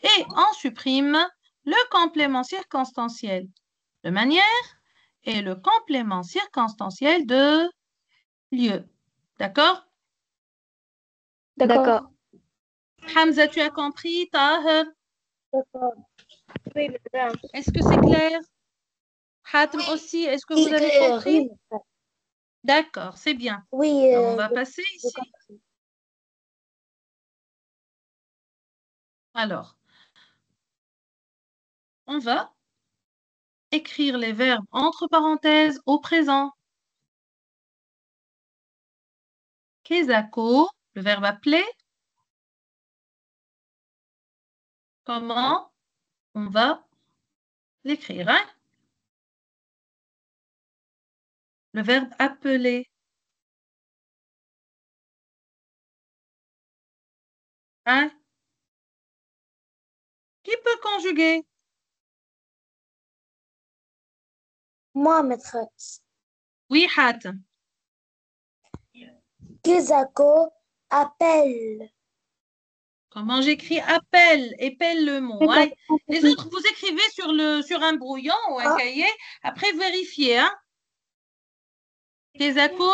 [SPEAKER 1] Et on supprime le complément circonstanciel de manière et le complément circonstanciel de lieu. D'accord?
[SPEAKER 4] D'accord.
[SPEAKER 1] Hamza, tu as compris? Tahir,
[SPEAKER 4] D'accord. Oui, madame.
[SPEAKER 1] est-ce que c'est clair? Hatem aussi, est-ce que vous avez compris? D'accord, c'est bien.
[SPEAKER 2] Oui,
[SPEAKER 1] Alors, on va passer ici. Alors, on va écrire les verbes entre parenthèses au présent. Kezako, le verbe appeler. Comment on va l'écrire, hein? Le verbe appeler. Hein? Qui peut conjuguer?
[SPEAKER 2] moi, maîtresse.
[SPEAKER 1] Oui, Hatem.
[SPEAKER 2] Kezako appelle.
[SPEAKER 1] Comment j'écris appelle? Épelle le mot. Hein? Les autres, vous écrivez sur un brouillon ou un cahier. Après, vérifiez. Hein? Kezako?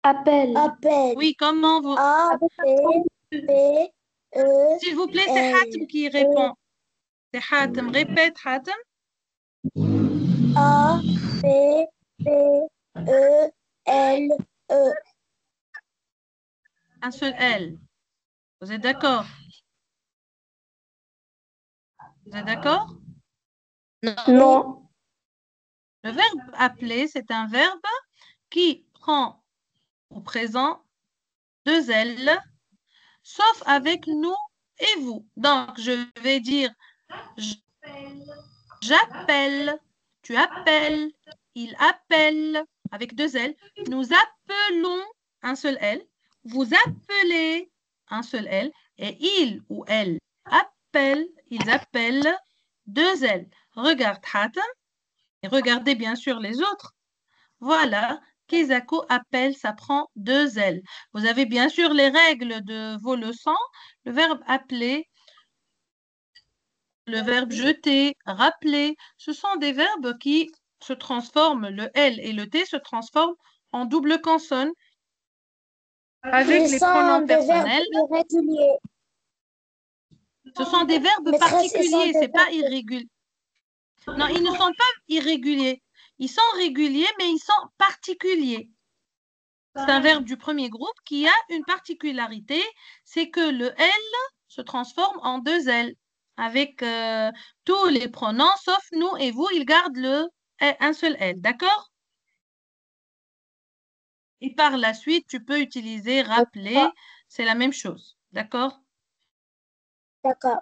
[SPEAKER 4] Appelle.
[SPEAKER 2] Appelle.
[SPEAKER 1] Oui, comment vous...
[SPEAKER 2] A-P-P-E.
[SPEAKER 1] S'il vous plaît, c'est Hatem qui répond. C'est Hatem. Répète, Hatem.
[SPEAKER 2] A-P-P-E-L-E.
[SPEAKER 1] Un seul L. Vous êtes d'accord? Vous êtes d'accord?
[SPEAKER 4] Non.
[SPEAKER 1] Le verbe appeler, c'est un verbe qui prend au présent deux L, sauf avec nous et vous. Donc, je vais dire j'appelle, tu appelles, il appelle, avec deux L. Nous appelons, un seul L. Vous appelez, un seul L. Et il ou elle appelle, ils appellent, deux L. Regarde Hatem et regardez bien sûr les autres. Voilà, Kezako appelle, ça prend deux L. Vous avez bien sûr les règles de vos leçons. Le verbe appeler, le verbe jeter, rappeler, ce sont des verbes qui se transforment, le L et le T se transforment en double consonne avec
[SPEAKER 2] Ils
[SPEAKER 1] les
[SPEAKER 2] sont
[SPEAKER 1] pronoms
[SPEAKER 2] des verbes
[SPEAKER 1] personnels.
[SPEAKER 2] irréguliers.
[SPEAKER 1] Ce sont des verbes
[SPEAKER 2] Maîtresse, ils sont
[SPEAKER 1] particuliers,
[SPEAKER 2] des
[SPEAKER 1] c'est pas
[SPEAKER 2] verbes-
[SPEAKER 1] irrégulier. Non, ils ne sont pas irréguliers. Ils sont réguliers, mais ils sont particuliers. C'est un verbe du premier groupe qui a une particularité, c'est que le L se transforme en deux L avec tous les pronoms, sauf nous et vous, ils gardent un seul L, d'accord? Et par la suite, tu peux utiliser rappeler, c'est la même chose, d'accord?
[SPEAKER 2] D'accord.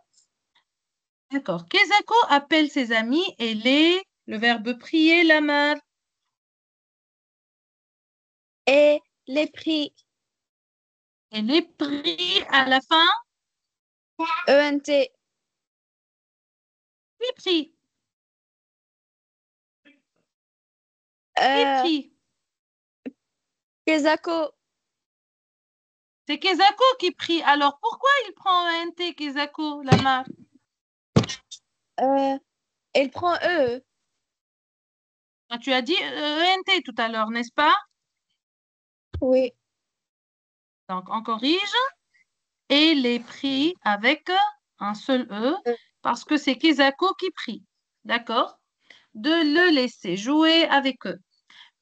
[SPEAKER 1] D'accord. Kezako appelle ses amis et le verbe prier, la mère.
[SPEAKER 3] Et les prix.
[SPEAKER 1] Et les prix à la fin,
[SPEAKER 3] ENT.
[SPEAKER 1] les prix. Les
[SPEAKER 3] Euh,
[SPEAKER 1] prix.
[SPEAKER 3] Kezako.
[SPEAKER 1] C'est Kezako qui prie. Alors, pourquoi il prend un T, Kezako, la marque?
[SPEAKER 3] Il prend E.
[SPEAKER 1] Ah, tu as dit ENT tout à l'heure, n'est-ce pas?
[SPEAKER 3] Oui.
[SPEAKER 1] Donc, on corrige. Et les prie avec un seul E, parce que c'est Kezako qui prie. D'accord? De le laisser jouer avec eux.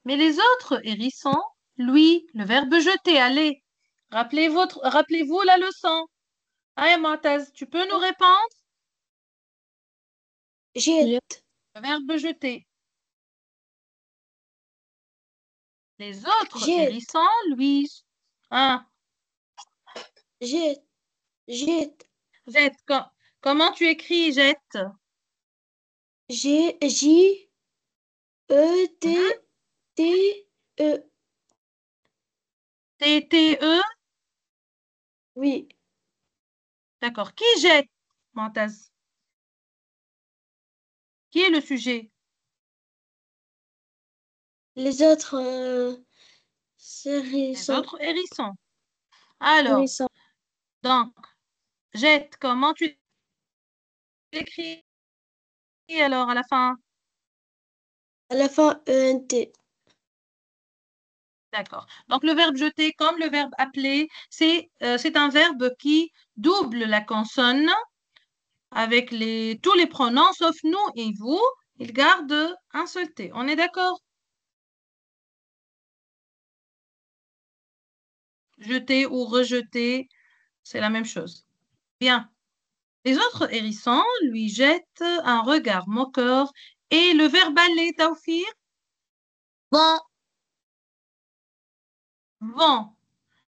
[SPEAKER 1] Mais les autres hérissons, lui, le verbe jeter, allez. Rappelez-vous la leçon. Allez, Montaz, tu peux nous répondre?
[SPEAKER 2] Jette.
[SPEAKER 1] Le verbe jeter. Les autres
[SPEAKER 2] Jette.
[SPEAKER 1] hérissons, lui. Hein,
[SPEAKER 2] Jette. Jette.
[SPEAKER 1] jette. Comment tu écris jette?
[SPEAKER 4] J-E-T-T-E.
[SPEAKER 1] T-T-E.
[SPEAKER 4] Oui.
[SPEAKER 1] D'accord. Qui jette, Montaz? Qui est le sujet?
[SPEAKER 4] Les autres
[SPEAKER 1] Les
[SPEAKER 4] hérissons.
[SPEAKER 1] autres hérissons. Alors,
[SPEAKER 4] Hérissons.
[SPEAKER 1] donc, jette, comment tu l'écris alors à la fin?
[SPEAKER 4] À la fin, E-N-T.
[SPEAKER 1] D'accord. Donc, le verbe jeter, comme le verbe appeler, c'est un verbe qui double la consonne avec tous les pronoms, sauf nous et vous. Il garde un seul T. On est d'accord? Jeter ou rejeter, c'est la même chose. Bien. Les autres hérissons lui jettent un regard moqueur. Et le verbe aller, Taoufir?
[SPEAKER 3] Vent,
[SPEAKER 1] Vent.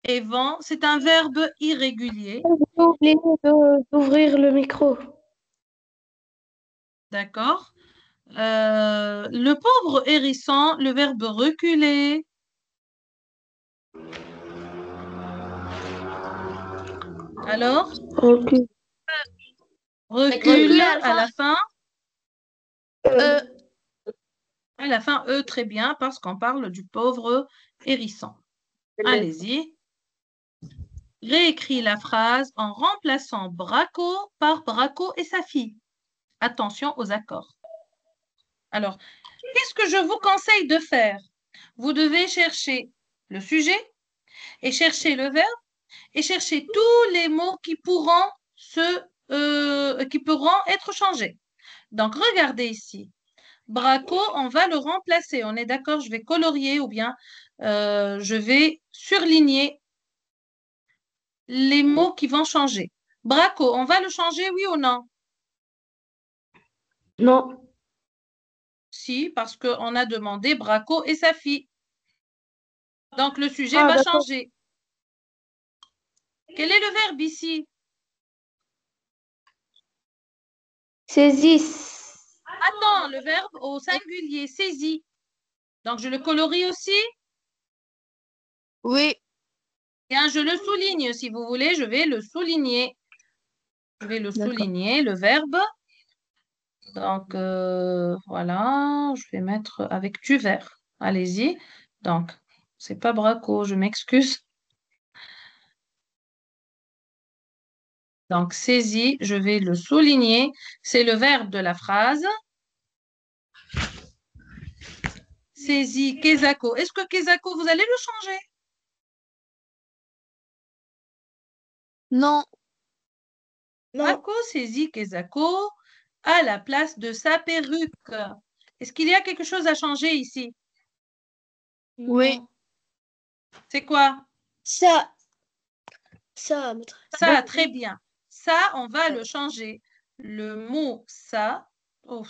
[SPEAKER 1] Et vent, c'est un verbe irrégulier.
[SPEAKER 4] J'ai oublié d'ouvrir le micro.
[SPEAKER 1] D'accord? Le pauvre hérisson, le verbe reculer. Alors,
[SPEAKER 4] Recule.
[SPEAKER 1] recule
[SPEAKER 3] à la
[SPEAKER 1] à la fin.
[SPEAKER 3] E.
[SPEAKER 1] À la fin, très bien, parce qu'on parle du pauvre hérisson. Allez-y. Réécris la phrase en remplaçant Braco par Braco et sa fille. Attention aux accords. Alors, qu'est-ce que je vous conseille de faire? Vous devez chercher le sujet et chercher le verbe et chercher tous les mots qui pourront être changés. Donc, regardez ici. Braco, on va le remplacer. On est d'accord, je vais colorier ou bien je vais surligner les mots qui vont changer. Braco, on va le changer, oui ou non?
[SPEAKER 4] Non.
[SPEAKER 1] Si, parce qu'on a demandé Braco et sa fille. Donc, le sujet
[SPEAKER 4] Ah,
[SPEAKER 1] va
[SPEAKER 4] d'accord.
[SPEAKER 1] changer. Quel est le verbe ici?
[SPEAKER 4] Saisisse.
[SPEAKER 1] Attends, le verbe au singulier, saisi. Donc, je le colorie aussi.
[SPEAKER 3] oui,
[SPEAKER 1] Bien, je le souligne. Si vous voulez, je vais le souligner. Je vais le
[SPEAKER 3] d'accord.
[SPEAKER 1] souligner, le verbe. Donc, voilà, je vais mettre avec du vert. Allez-y. Donc, c'est pas Braco, je m'excuse. Donc, saisi, je vais le souligner. C'est le verbe de la phrase. Saisi, Kezako. Est-ce que Kezako, vous allez le changer?
[SPEAKER 3] Non,
[SPEAKER 1] Braco saisit Kezako à la place de sa perruque. Est-ce qu'il y a quelque chose à changer ici?
[SPEAKER 3] oui,
[SPEAKER 1] C'est quoi?
[SPEAKER 4] Ça,
[SPEAKER 1] Ça, très bien. Ça, on va le changer. Le mot ça, oh,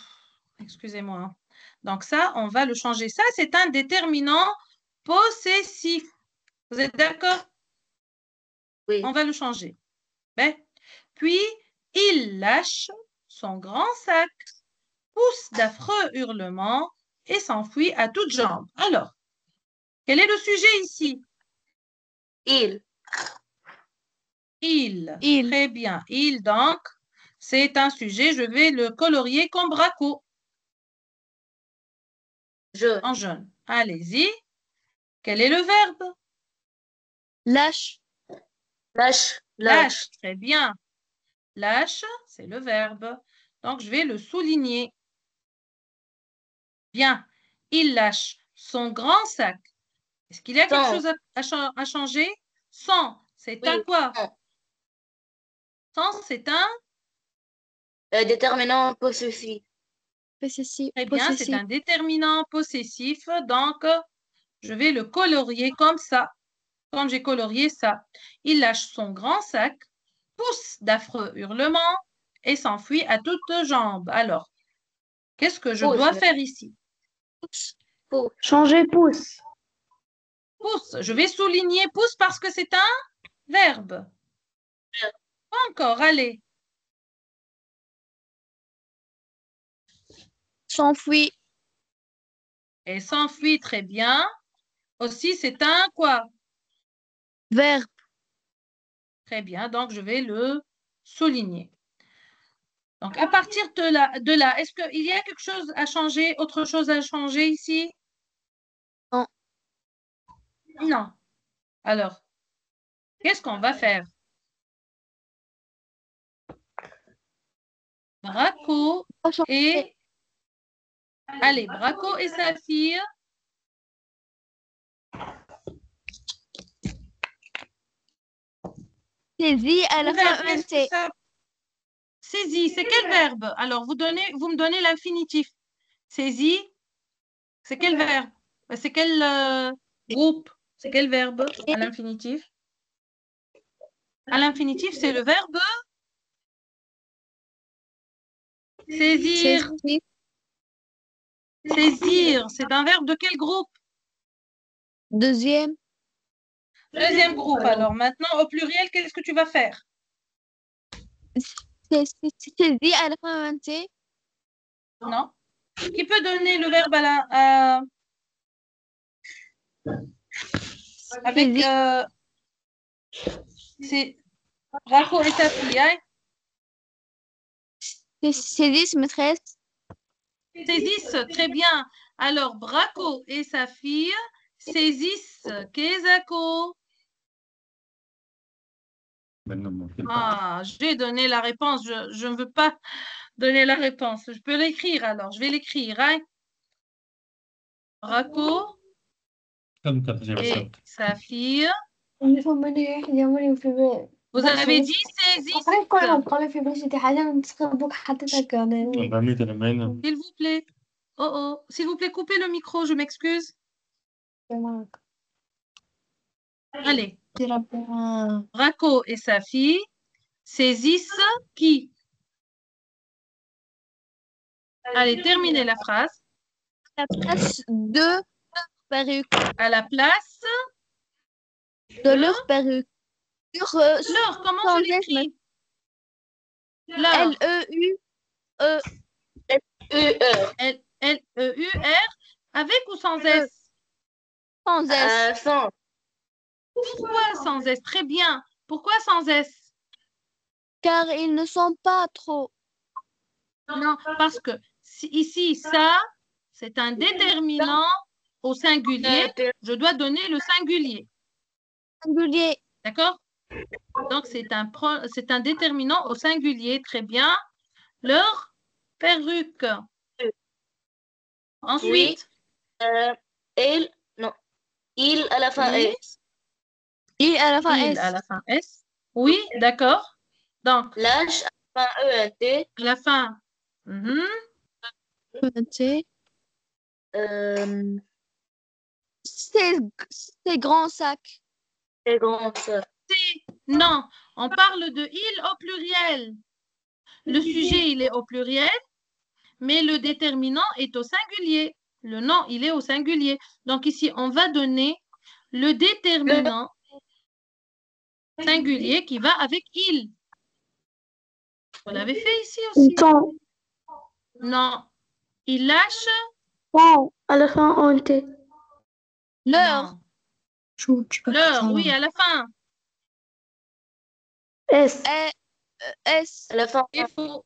[SPEAKER 1] excusez-moi. Donc ça, on va le changer. Ça, c'est un déterminant possessif. Vous êtes d'accord?
[SPEAKER 5] Oui.
[SPEAKER 1] On va le changer. Ben. Puis, il lâche son grand sac, pousse d'affreux hurlements et s'enfuit à toutes jambes. Alors, quel est le sujet ici?
[SPEAKER 5] Il.
[SPEAKER 1] Il.
[SPEAKER 3] il,
[SPEAKER 1] Très bien. Il, donc, c'est un sujet. Je vais le colorier comme Braco
[SPEAKER 5] Je.
[SPEAKER 1] en jaune. Allez-y. Quel est le verbe?
[SPEAKER 3] lâche,
[SPEAKER 5] Lâche.
[SPEAKER 1] Lâche. Très bien. Lâche, c'est le verbe. Donc, je vais le souligner. Bien. Il lâche son grand sac. Est-ce qu'il y a quelque
[SPEAKER 5] Son.
[SPEAKER 1] chose à changer? Son, c'est
[SPEAKER 5] Oui.
[SPEAKER 1] un quoi?
[SPEAKER 5] Son.
[SPEAKER 1] Sans, c'est un?
[SPEAKER 5] Déterminant possessif.
[SPEAKER 3] possessif,
[SPEAKER 1] Très bien, c'est un déterminant possessif. Donc, je vais le colorier comme ça, comme j'ai colorié ça. Il lâche son grand sac, pousse d'affreux hurlements et s'enfuit à toutes jambes. Alors, qu'est-ce que je dois faire ici?
[SPEAKER 5] Pousse.
[SPEAKER 4] changer pouce.
[SPEAKER 1] Pousse. Je vais souligner pousse parce que c'est un verbe. Encore, allez.
[SPEAKER 3] s'enfuit.
[SPEAKER 1] Et s'enfuit, très bien. Aussi, c'est un quoi?
[SPEAKER 3] Verbe.
[SPEAKER 1] Très bien, donc je vais le souligner. Donc, à partir de là, est-ce qu'il y a quelque chose à changer, autre chose à changer ici?
[SPEAKER 3] Non.
[SPEAKER 1] Non. Alors, qu'est-ce qu'on va faire? Braco et... Allez, Braco et Saphir.
[SPEAKER 3] Saisie à la fin ENT.
[SPEAKER 1] Saisie, c'est quel verbe? Alors, vous me donnez l'infinitif. Saisie, c'est quel verbe? C'est quel groupe? C'est quel verbe à l'infinitif? À l'infinitif, c'est le verbe saisir. Saisir, c'est un verbe de quel groupe?
[SPEAKER 3] Deuxième.
[SPEAKER 1] Deuxième groupe. Alors, maintenant, au pluriel, qu'est-ce que tu vas faire?
[SPEAKER 3] Saisie à la fin ENT.
[SPEAKER 1] Non. Qui peut donner le verbe avec c'est Braco et Saphir.
[SPEAKER 3] Saisie, maîtresse.
[SPEAKER 1] Saisissent, très bien. Alors, Braco et Saphir saisissent Kezako. Ah, j'ai donné la réponse. Je ne veux pas donner la réponse. Je peux l'écrire alors. Je vais l'écrire. Hein? Braco et Saphir. Vous avez dit saisissent. S'il vous plaît. Oh oh. S'il vous plaît, coupez le micro. Je m'excuse. Allez. Braco et Saphir saisissent qui? Allez, terminez la phrase.
[SPEAKER 3] À la place de perruque.
[SPEAKER 1] À la place
[SPEAKER 3] De leur perruque.
[SPEAKER 1] Leur, comment je l'écris? Leur.
[SPEAKER 3] L-E-U-E.
[SPEAKER 1] L-E-U-R avec ou sans S?
[SPEAKER 3] Sans S.
[SPEAKER 5] Sans.
[SPEAKER 1] Pourquoi sans S? Très bien. Pourquoi sans S?
[SPEAKER 3] Car ils ne sont pas trop.
[SPEAKER 1] Non, parce que ici, ça, c'est un déterminant au singulier. Je dois donner le singulier.
[SPEAKER 3] Singulier.
[SPEAKER 1] D'accord? Donc, c'est un déterminant au singulier. Très bien. Leur perruque. Ensuite.
[SPEAKER 5] Oui. Non. Il à la fin
[SPEAKER 1] Oui.
[SPEAKER 5] S.
[SPEAKER 3] Il à la fin
[SPEAKER 1] Il
[SPEAKER 3] S.
[SPEAKER 1] à la fin S. Oui, d'accord. Donc,
[SPEAKER 5] L'H à la fin ENT.
[SPEAKER 1] à la fin.
[SPEAKER 3] C'est grand sac.
[SPEAKER 5] C'est grand ça.
[SPEAKER 1] Non, on parle de il au pluriel. Le sujet, il est au pluriel, mais le déterminant est au singulier. Le nom, il est au singulier. Donc ici, on va donner le déterminant singulier qui va avec il. Vous l'avez fait ici aussi? Non. Il lâche.
[SPEAKER 4] À la fin ENT.
[SPEAKER 3] L'heure.
[SPEAKER 1] L'heure, oui, à la fin.
[SPEAKER 4] S.
[SPEAKER 3] S.
[SPEAKER 5] À la fin.
[SPEAKER 1] Il faut.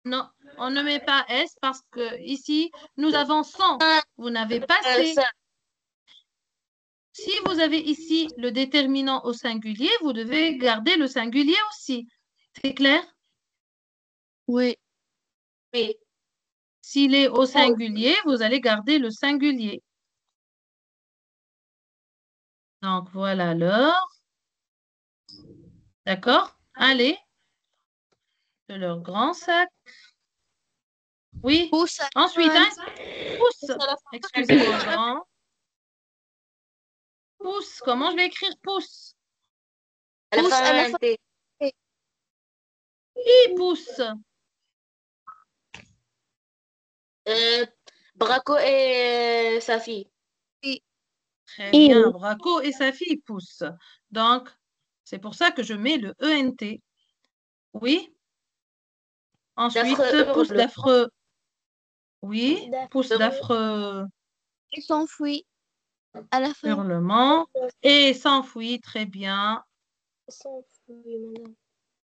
[SPEAKER 1] Non, on ne met pas S parce que ici, nous avons 100. Vous n'avez pas C.
[SPEAKER 5] Ça.
[SPEAKER 1] Si vous avez ici le déterminant au singulier, vous devez garder le singulier aussi. C'est clair?
[SPEAKER 3] Oui.
[SPEAKER 5] Oui.
[SPEAKER 1] S'il est au singulier, vous allez garder le singulier. Donc, voilà l'heure. D'accord? Allez. De leur grand sac. Oui.
[SPEAKER 3] Pousse.
[SPEAKER 1] Ensuite, hein? Pousse. Excusez-moi, grand. Pousse. Comment je vais écrire pousse?
[SPEAKER 5] À la
[SPEAKER 3] Pousse
[SPEAKER 5] fin
[SPEAKER 3] à la
[SPEAKER 5] ENT.
[SPEAKER 1] Qui pousse?
[SPEAKER 5] Braco et sa fille.
[SPEAKER 1] Très bien. Braco et sa fille poussent. Donc, c'est pour ça que je mets le ENT. Oui. Ensuite,
[SPEAKER 5] D'affreux
[SPEAKER 1] pousse
[SPEAKER 5] hurle.
[SPEAKER 1] d'affreux. Oui, pousse d'affreux
[SPEAKER 3] Il s'enfuit à la fin.
[SPEAKER 1] hurlements et s'enfuit, très bien,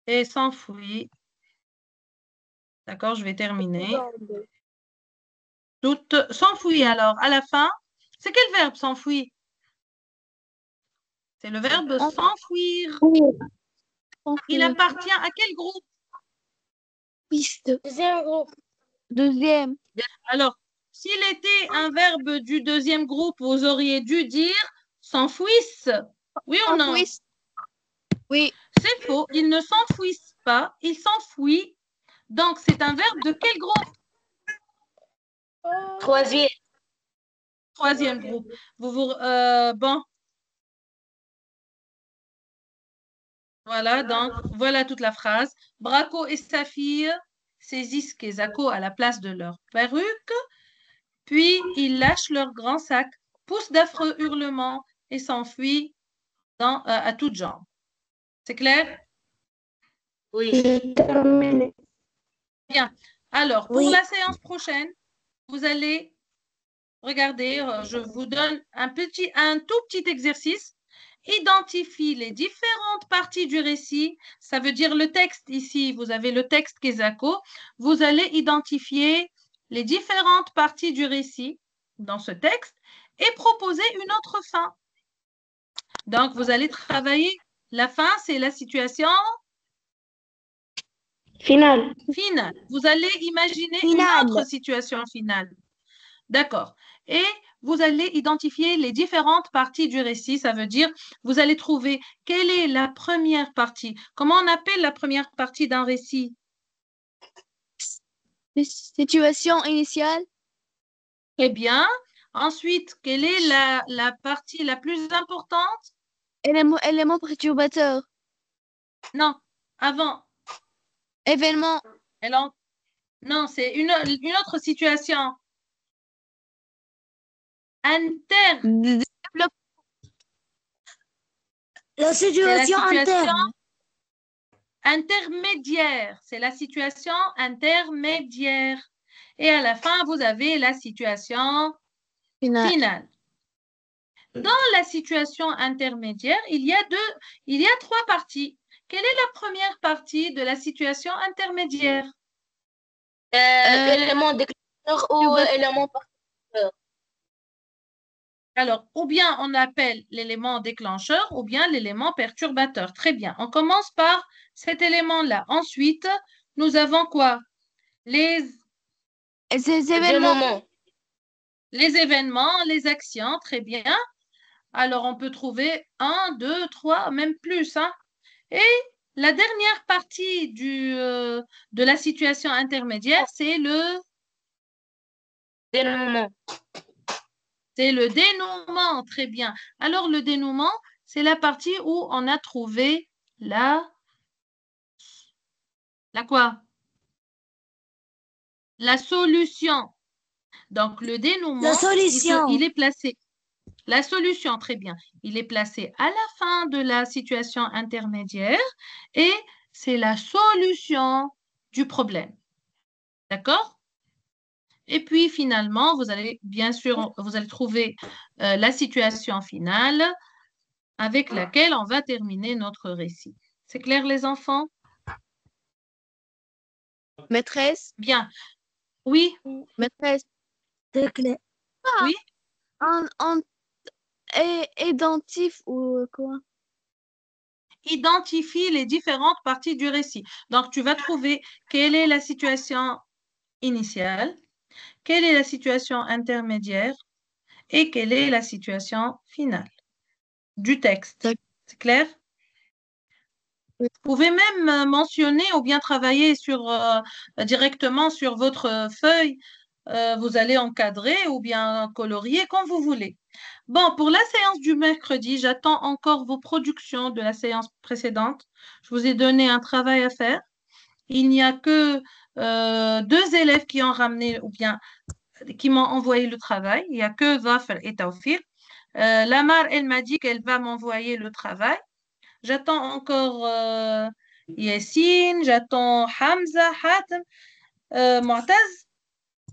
[SPEAKER 1] et s'enfuit. D'accord, je vais terminer. S'enfuit alors, à la fin, c'est quel verbe s'enfuir? C'est le verbe s'enfuir. Il appartient à quel groupe?
[SPEAKER 3] Piste.
[SPEAKER 4] Deuxième groupe.
[SPEAKER 3] Deuxième.
[SPEAKER 1] Alors, s'il était un verbe du deuxième groupe, vous auriez dû dire s'enfuissent. Oui ou non?
[SPEAKER 3] S'enfuit. Oui.
[SPEAKER 1] C'est faux. Ils ne s'enfuissent pas. Ils s'enfuient. Donc, c'est un verbe de quel groupe?
[SPEAKER 5] Troisième.
[SPEAKER 1] Troisième groupe. Bon. Voilà, donc, voilà toute la phrase. Braco et sa fille saisissent Kezako à la place de leur perruque, puis ils lâchent leur grand sac, poussent d'affreux hurlements et s'enfuient à toutes jambes. C'est clair?
[SPEAKER 5] Oui.
[SPEAKER 4] J'ai terminé.
[SPEAKER 1] Bien. Alors, pour
[SPEAKER 2] Oui.
[SPEAKER 1] la séance prochaine, vous allez regarder, je vous donne un tout petit exercice. Identifie les différentes parties du récit. Ça veut dire le texte ici. Vous avez le texte Kezako. Vous allez identifier les différentes parties du récit dans ce texte et proposer une autre fin. Donc, vous allez travailler. La fin, c'est la situation
[SPEAKER 4] Finale.
[SPEAKER 1] finale. Vous allez imaginer
[SPEAKER 2] Finale.
[SPEAKER 1] une autre situation finale. D'accord. Et vous allez identifier les différentes parties du récit. Ça veut dire, vous allez trouver quelle est la première partie. Comment on appelle la première partie d'un récit?
[SPEAKER 3] Situation initiale.
[SPEAKER 1] Très bien. Ensuite, quelle est la partie la plus importante?
[SPEAKER 3] Élément perturbateur.
[SPEAKER 1] Non, avant.
[SPEAKER 3] Événement.
[SPEAKER 1] Non, c'est une autre situation. Interne.
[SPEAKER 2] La situation interne.
[SPEAKER 1] Intermédiaire, c'est la situation intermédiaire. Et à la fin, vous avez la situation finale. Dans la situation intermédiaire, il y a trois parties. Quelle est la première partie de la situation intermédiaire?
[SPEAKER 5] Élément déclencheur ou élément perturbateur?
[SPEAKER 1] Alors, ou bien on appelle l'élément déclencheur ou bien l'élément perturbateur. Très bien. On commence par cet élément-là. Ensuite, nous avons quoi? Les
[SPEAKER 3] événements.
[SPEAKER 1] Les événements, les actions. Très bien. Alors, on peut trouver 1, 2, 3, même plus. Hein. Et la dernière partie de la situation intermédiaire, c'est le
[SPEAKER 5] dénouement.
[SPEAKER 1] C'est le dénouement, très bien. Alors, le dénouement, c'est la partie où on a trouvé la quoi? La solution. Donc, le dénouement,
[SPEAKER 2] La solution.
[SPEAKER 1] il est placé. La solution, très bien. Il est placé à la fin de la situation intermédiaire et c'est la solution du problème. D'accord? Et puis, finalement, vous allez, bien sûr, vous allez trouver la situation finale avec laquelle on va terminer notre récit. C'est clair, les enfants?
[SPEAKER 3] Maîtresse.
[SPEAKER 1] Bien. Oui?
[SPEAKER 3] Maîtresse.
[SPEAKER 2] C'est clair.
[SPEAKER 1] Oui?
[SPEAKER 3] Identif ou quoi?
[SPEAKER 1] Identifie les différentes parties du récit. Donc, tu vas trouver quelle est la situation initiale, quelle est la situation intermédiaire et quelle est la situation finale du texte. C'est clair? Vous pouvez même mentionner ou bien travailler directement sur votre feuille. Vous allez encadrer ou bien colorier comme vous voulez. Bon, pour la séance du mercredi, j'attends encore vos productions de la séance précédente. Je vous ai donné un travail à faire. Il n'y a que 2 élèves qui ont ramené ou bien qui m'ont envoyé le travail. Il n'y a que Zafir et Taufir. Lamar, elle m'a dit qu'elle va m'envoyer le travail. J'attends encore Yassine, j'attends Hamza, Hatem, Mu'taz.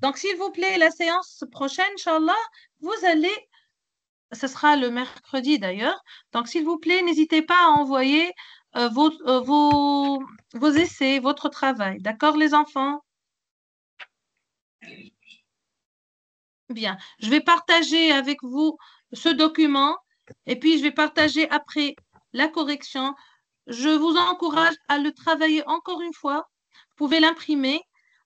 [SPEAKER 1] Donc, s'il vous plaît, la séance prochaine, Inch'Allah, vous allez, ce sera le mercredi d'ailleurs. Donc, s'il vous plaît, n'hésitez pas à envoyer vos essais, votre travail. D'accord, les enfants? Bien. Je vais partager avec vous ce document et puis je vais partager après la correction. Je vous encourage à le travailler encore une fois. Vous pouvez l'imprimer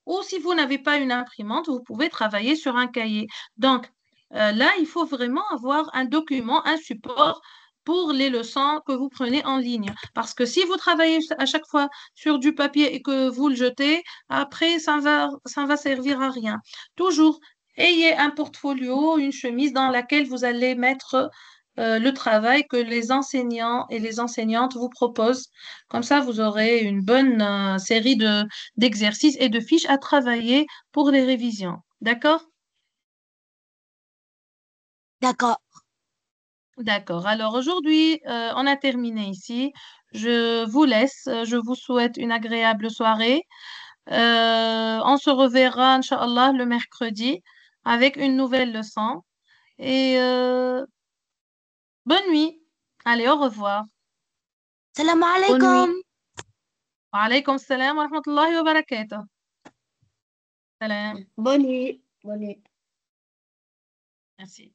[SPEAKER 1] ou si vous n'avez pas une imprimante, vous pouvez travailler sur un cahier. Donc, là, il faut vraiment avoir un document, un support pour les leçons que vous prenez en ligne. Parce que si vous travaillez à chaque fois sur du papier et que vous le jetez, après, ça va servir à rien. Toujours, ayez un portfolio, une chemise dans laquelle vous allez mettre le travail que les enseignants et les enseignantes vous proposent. Comme ça, vous aurez une bonne série d'exercices et de fiches à travailler pour les révisions. D'accord?
[SPEAKER 2] D'accord.
[SPEAKER 1] D'accord. Alors aujourd'hui, on a terminé ici. Je vous laisse. Je vous souhaite une agréable soirée. On se reverra, Inch'Allah, le mercredi avec une nouvelle leçon. Et bonne nuit. Allez, au revoir.
[SPEAKER 2] Salam
[SPEAKER 5] Bonne
[SPEAKER 2] alaikum.
[SPEAKER 5] nuit.
[SPEAKER 1] Wa alaykum salam wa rahmatullahi wa barakatuh. Salam.
[SPEAKER 5] Bonne nuit. Bonne nuit.
[SPEAKER 1] Merci.